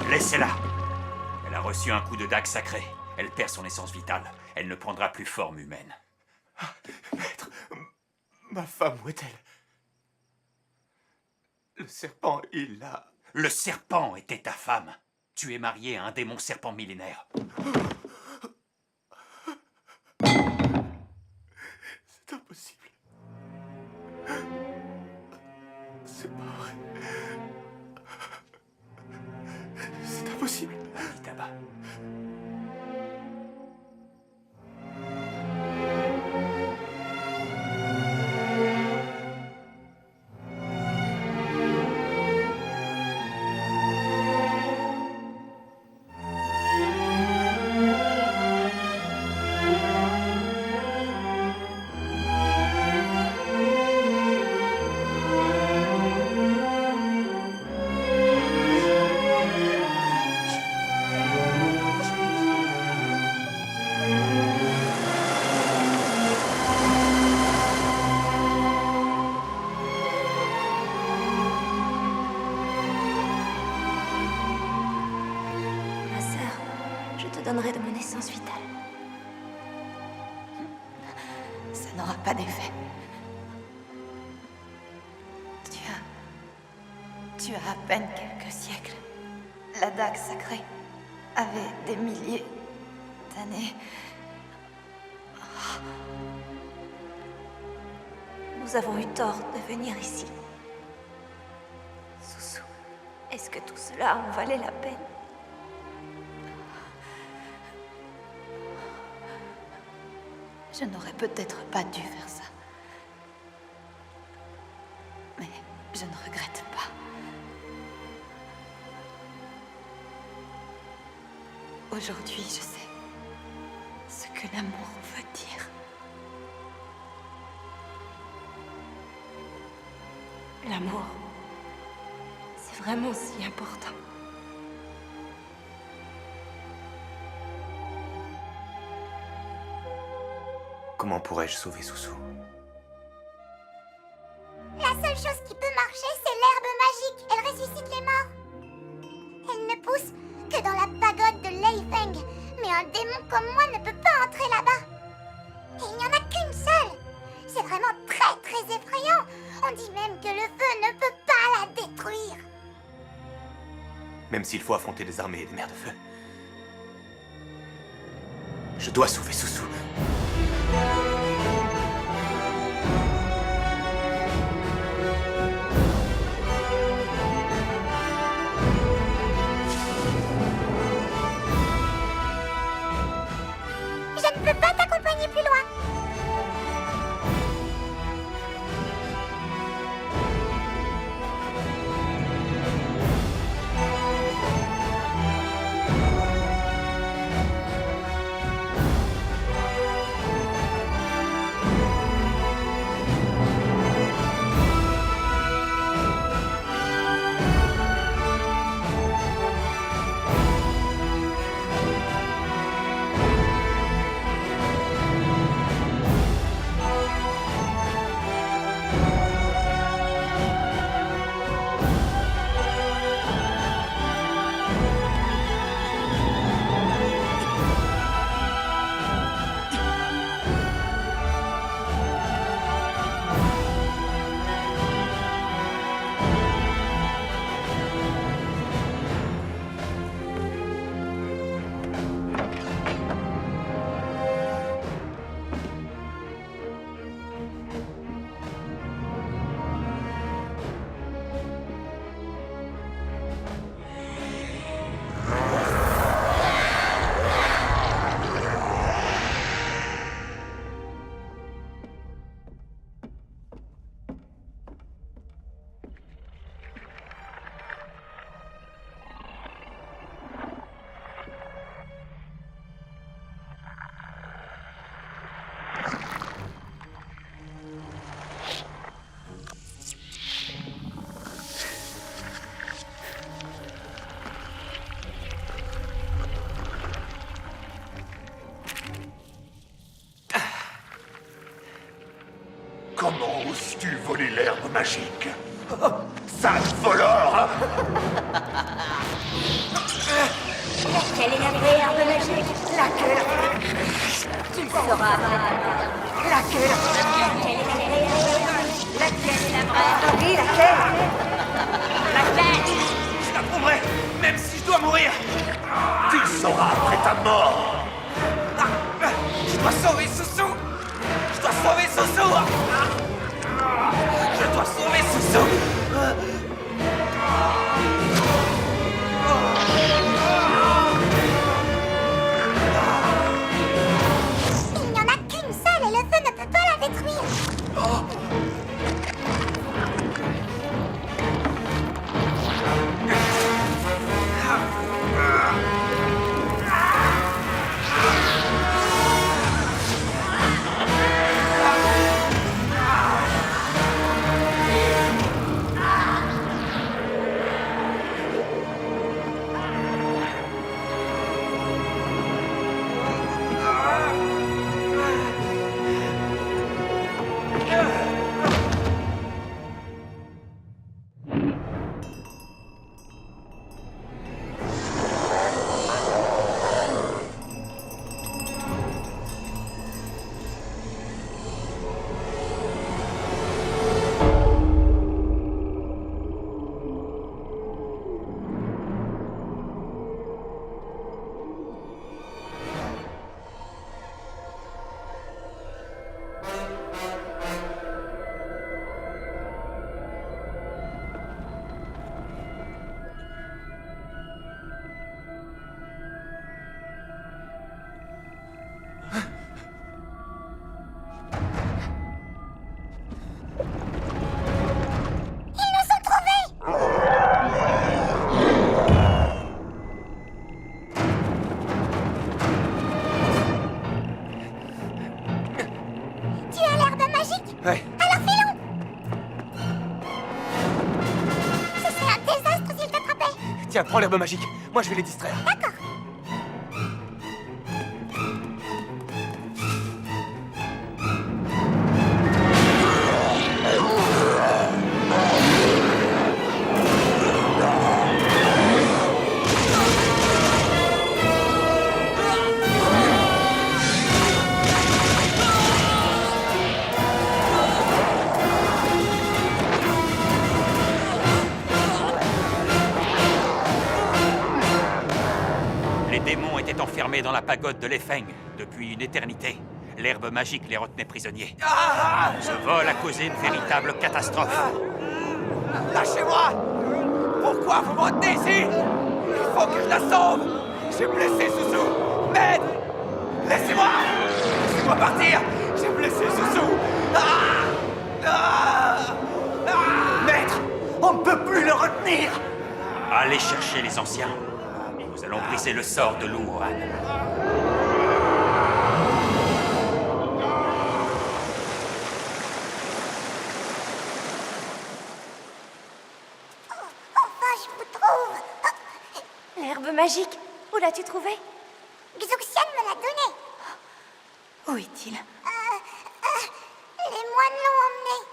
S2: Laissez-la. Elle a reçu un coup de dague sacré. Elle perd son essence vitale. Elle ne prendra plus forme humaine.
S4: Maître, ma femme, où est-elle? Le serpent, il l'a...
S2: Le serpent était ta femme. Tu es marié à un démon serpent millénaire.
S4: C'est impossible. C'est pas vrai. C'est impossible.
S2: Itaba.
S7: Ma sœur, je te donnerai de mon essence vitale.
S9: Ça n'aura pas d'effet. Tu as à peine quelques siècles. La dague sacrée avait des milliers d'années.
S7: Nous avons eu tort de venir ici. Soussou, est-ce que tout cela en valait la peine?
S9: Je n'aurais peut-être pas dû faire ça. Mais je ne regrette pas. Aujourd'hui, je sais ce que l'amour veut dire.
S7: L'amour, c'est vraiment si important.
S4: Comment pourrais-je sauver Soussou?
S10: La seule chose qui peut marcher, c'est l'herbe magique. Elle ressuscite les morts. Elle ne pousse que dans la pagode de Leifeng. Mais un démon comme moi ne peut pas entrer là-bas. Et il n'y en a qu'une seule. C'est vraiment très très effrayant. On dit même que le feu ne peut pas la détruire.
S4: Même s'il faut affronter des armées et des mers de feu. Je dois sauver Soussou.
S8: oses-tu voler l'herbe magique? Sale voleur!
S3: Quelle est la vraie herbe magique? Laquelle? Tu le sauras après. Laquelle? Quelle est la vraie herbe magique? Laquelle est la vraie? Oui, laquelle? Laquelle?
S1: Je la prouverai, même si je dois mourir.
S8: Tu le sauras après ta mort!
S1: Je dois sauver Soussou. Je dois sauver Soussou. Je dois sauver Soussou.
S10: Il n'y en a qu'une seule et le feu ne peut pas la détruire.
S4: Ouais.
S10: Alors filons! Ce serait un désastre s'ils t'attrapaient!
S4: Tiens, prends l'herbe magique. Moi, je vais les distraire.
S10: D'accord.
S2: Les démons étaient enfermés dans la pagode de Lefeng depuis une éternité. L'herbe magique les retenait prisonniers. Ce vol a causé une véritable catastrophe.
S1: Lâchez-moi! Pourquoi vous me retenez ici? Il faut que je la sauve! J'ai blessé Soussou! Maître! Laissez-moi! Laissez-moi partir! J'ai blessé Soussou!
S6: Maître, on ne peut plus le retenir.
S2: Allez chercher les anciens. Nous allons briser le sort de Luohan.
S10: Enfin, je vous trouve!
S7: L'herbe magique, où l'as-tu trouvée?
S10: Xuxian me l'a donnée!
S9: Où est-il?
S10: Les moines l'ont emmenée!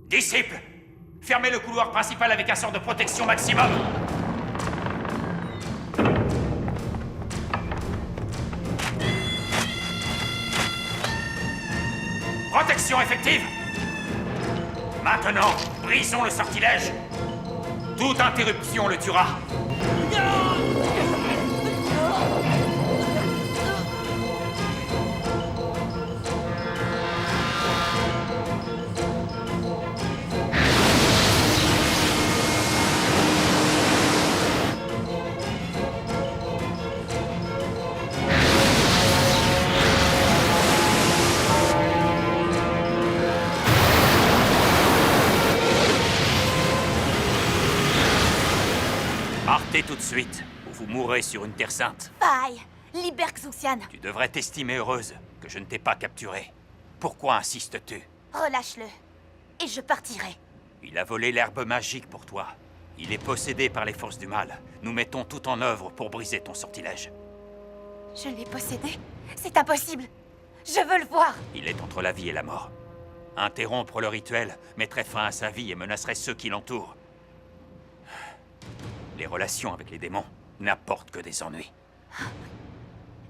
S2: Disciples, fermez le couloir principal avec un sort de protection maximum. Protection effective. Maintenant, brisons le sortilège. Toute interruption le tuera. Quittez tout de suite, ou vous mourrez sur une terre sainte.
S7: Faille, libère Xuxian.
S2: Tu devrais t'estimer heureuse que je ne t'ai pas capturée. Pourquoi insistes-tu?
S7: Relâche-le. Et je partirai.
S2: Il a volé l'herbe magique pour toi. Il est possédé par les forces du mal. Nous mettons tout en œuvre pour briser ton sortilège.
S7: Je l'ai possédé? C'est impossible. Je veux le voir.
S2: Il est entre la vie et la mort. Interrompre le rituel mettrait fin à sa vie et menacerait ceux qui l'entourent. Les relations avec les démons n'apportent que des ennuis.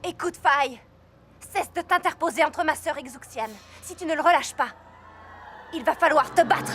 S7: Écoute, Faille. Cesse de t'interposer entre ma sœur et Xuxian. Si tu ne le relâches pas, il va falloir te battre.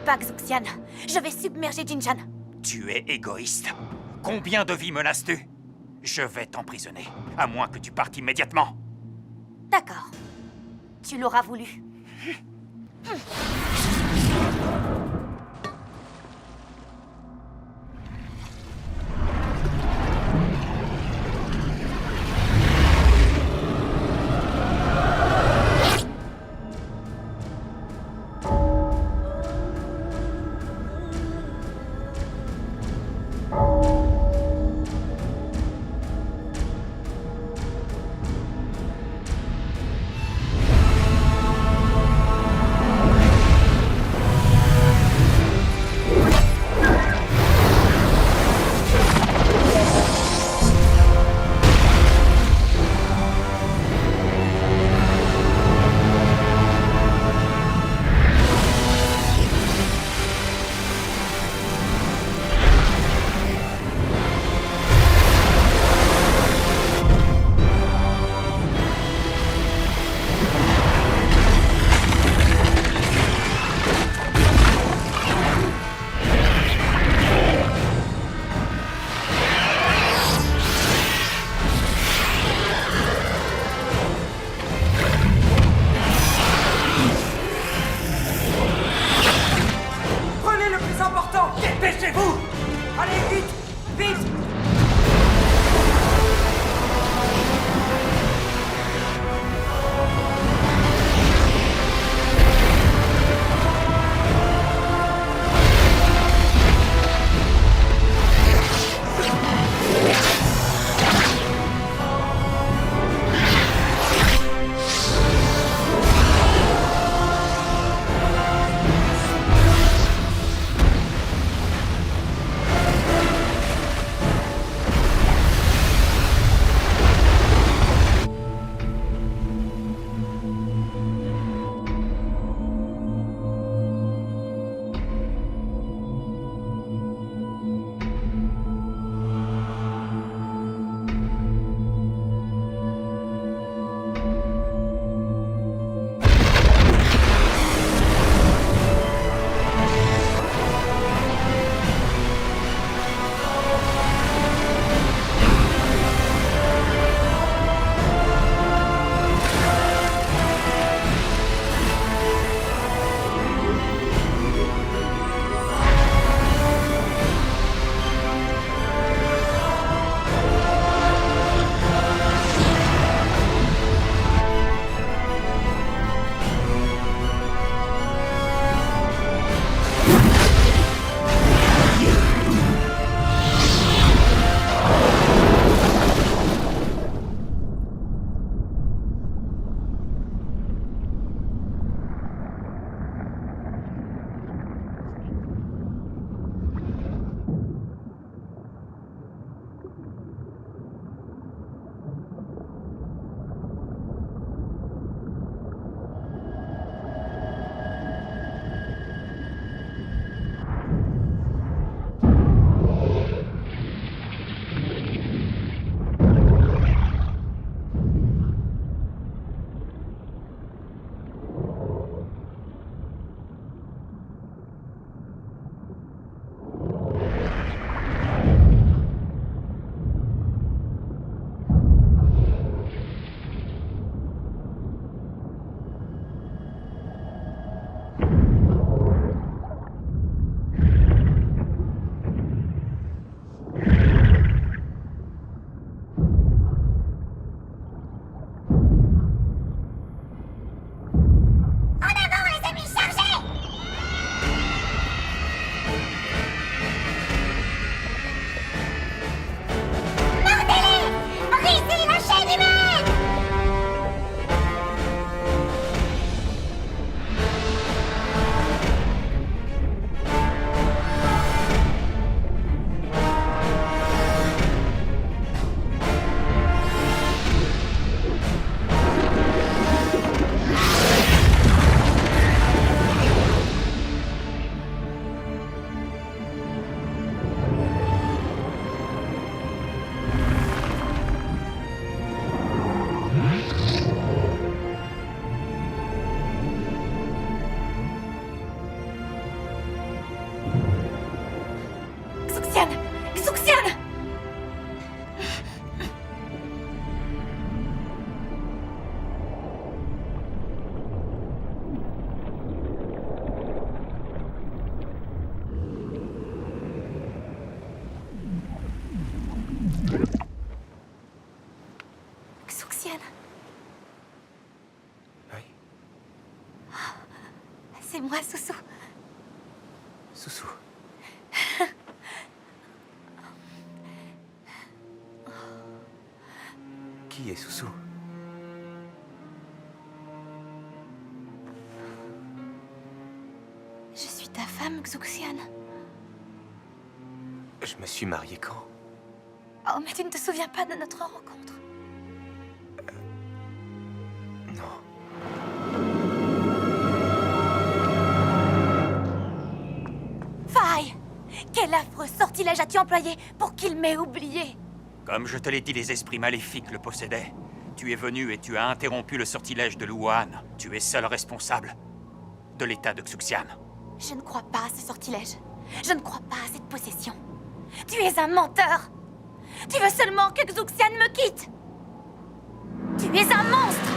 S7: Pas Xuxian. Je vais submerger Jinjan.
S2: Tu es égoïste. Combien de vies menaces-tu? Je vais t'emprisonner, à moins que tu partes immédiatement.
S7: D'accord. Tu l'auras voulu.
S9: C'est moi, Soussou.
S4: Soussou. Qui est Soussou?
S9: Je suis ta femme, Xuxian.
S4: Je me suis marié quand?
S9: Oh, mais tu ne te souviens pas de notre rencontre?
S4: Non.
S7: Faille! Quel affreux sortilège as-tu employé pour qu'il m'ait oublié?
S2: Comme je te l'ai dit, les esprits maléfiques le possédaient. Tu es venu et tu as interrompu le sortilège de Luan. Tu es seul responsable de l'état de Xuxian.
S7: Je ne crois pas à ce sortilège. Je ne crois pas à cette possession. Tu es un menteur! Tu veux seulement que Xuxian me quitte! Tu es un monstre!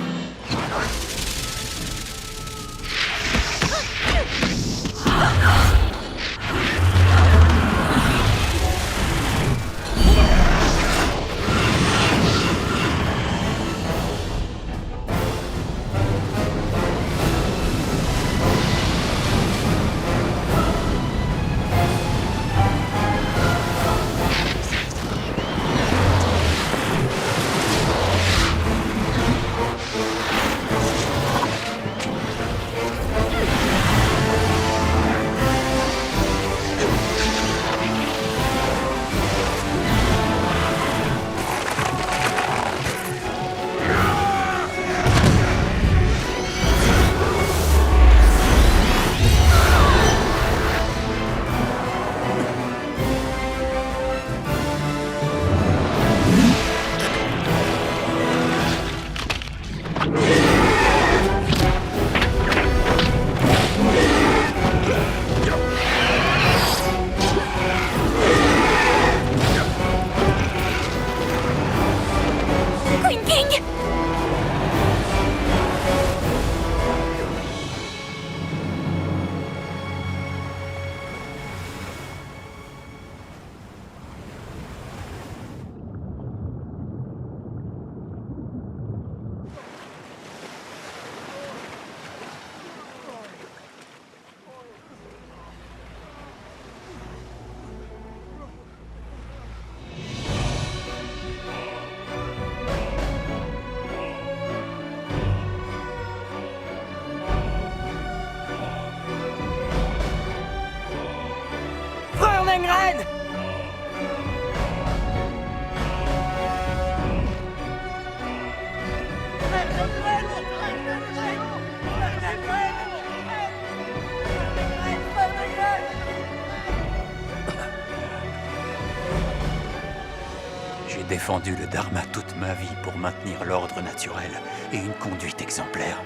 S2: J'ai défendu le Dharma toute ma vie pour maintenir l'ordre naturel et une conduite exemplaire.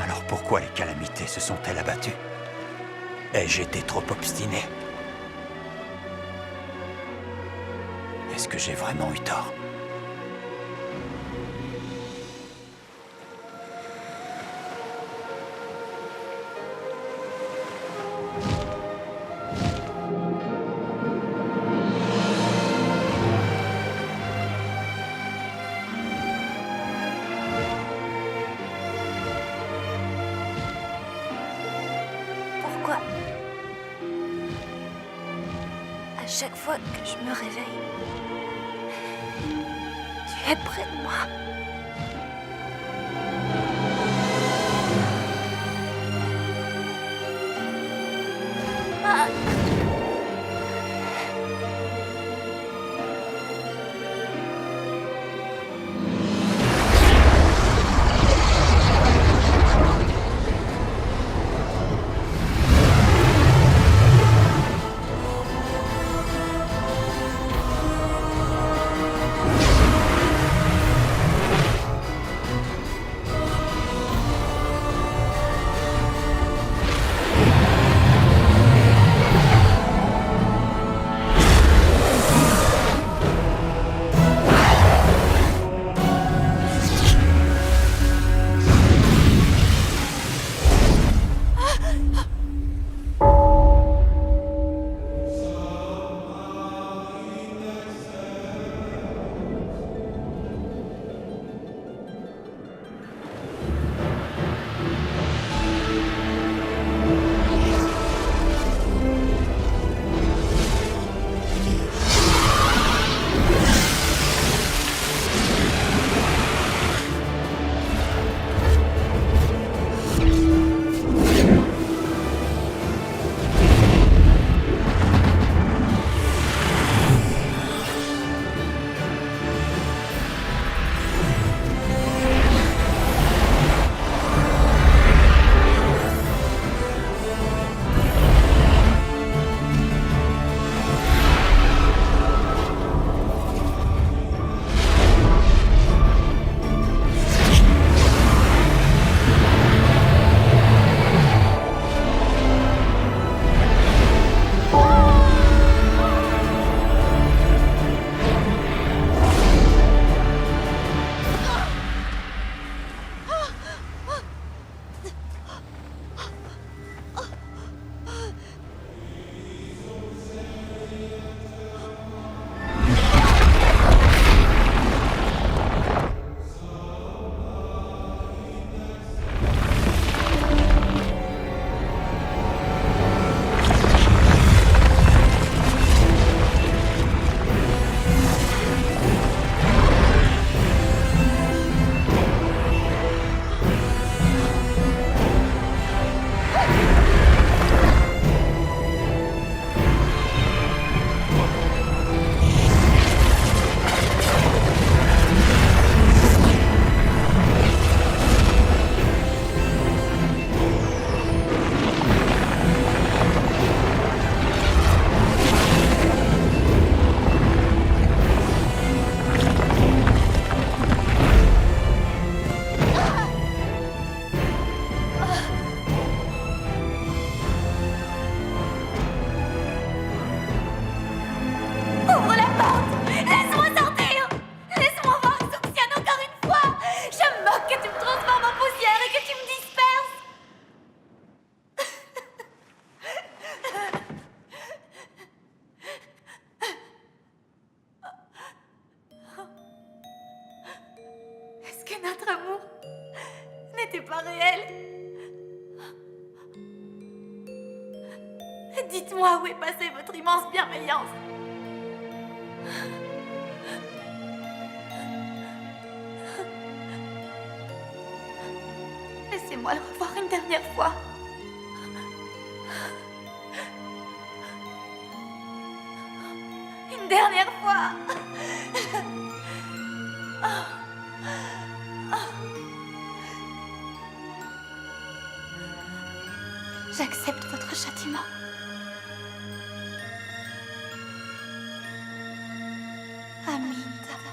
S2: Alors pourquoi les calamités se sont-elles abattues? Ai-je été trop obstiné? Est-ce que j'ai vraiment eu tort?
S7: Pourquoi? À chaque fois que je me réveille, tu es près de moi. Ah.
S9: réel. Dites-moi où est passée votre immense bienveillance. Laissez-moi le revoir une dernière fois. Une dernière fois. J'accepte votre châtiment. Amitabha.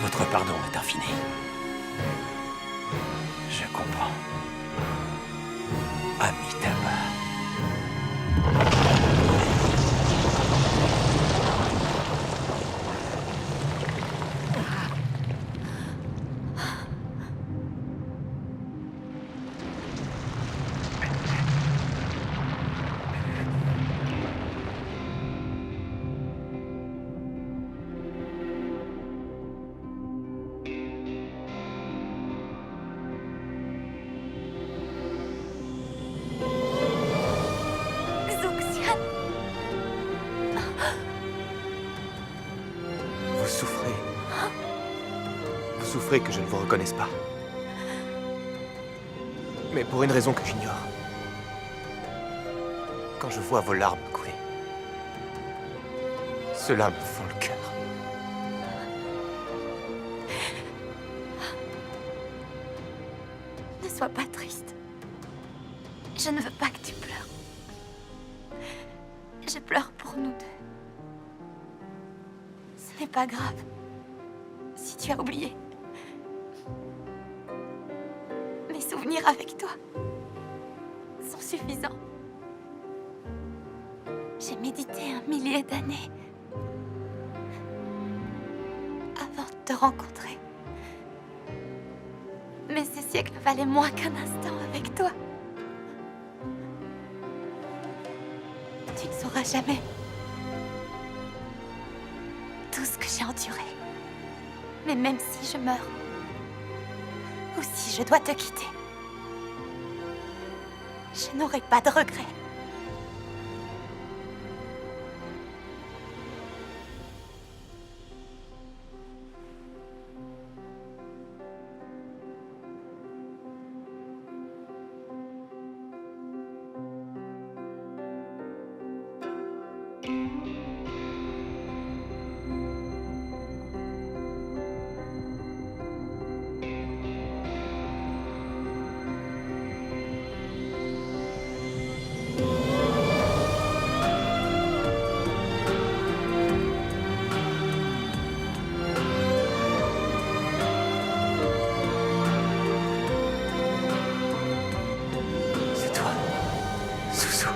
S2: Votre pardon est infini. Je comprends. Amitabha.
S9: Xuxian.
S4: Vous souffrez. Vous souffrez que je ne vous reconnaisse pas. Mais pour une raison que j'ignore. Quand je vois vos larmes couler, cela me fend le cœur.
S9: Ne sois pas triste. Je ne veux pas que tu pleures. Je pleure pour nous deux. Ce n'est pas grave si tu as oublié. Mes souvenirs avec toi sont suffisants. J'ai médité 1 millier d'années avant de te rencontrer. Mais ces siècles valaient moins qu'un instant avec toi. Tu ne sauras jamais tout ce que j'ai enduré. Mais même si je meurs, ou si je dois te quitter, je n'aurai pas de regrets.
S4: C'est toi, Suzu.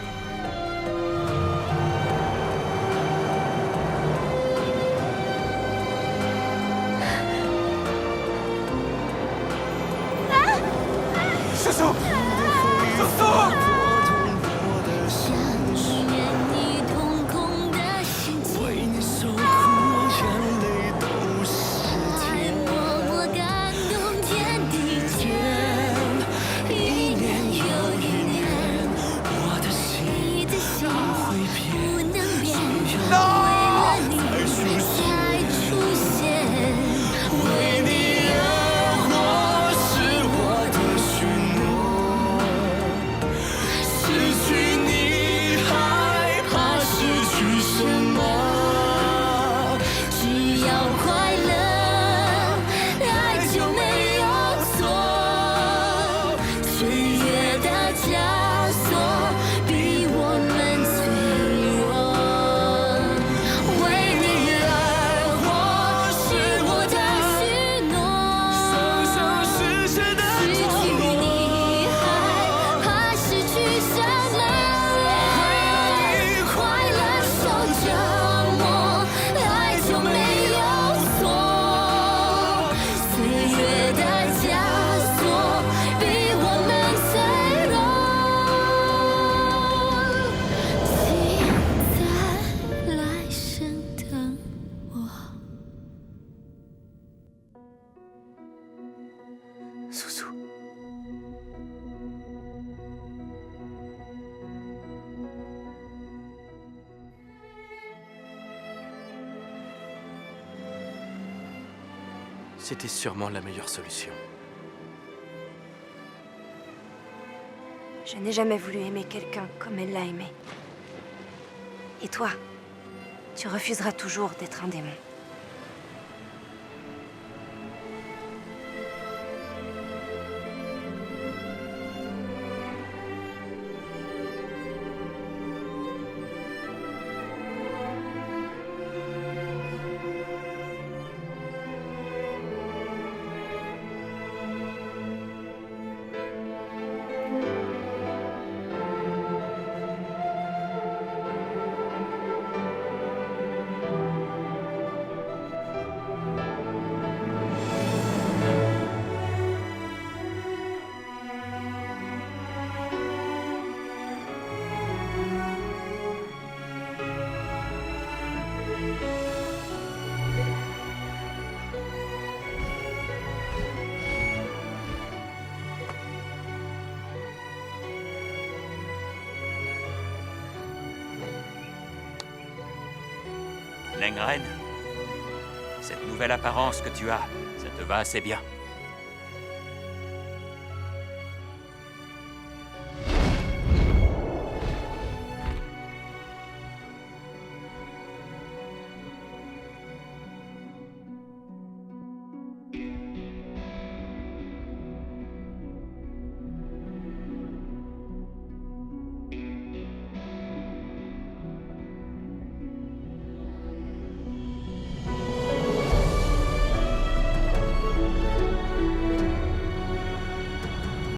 S4: Sousou.
S1: C'était sûrement la meilleure solution.
S7: Je n'ai jamais voulu aimer quelqu'un comme elle l'a aimé. Et toi, tu refuseras toujours d'être un démon.
S2: Lengren, cette nouvelle apparence que tu as, ça te va assez bien.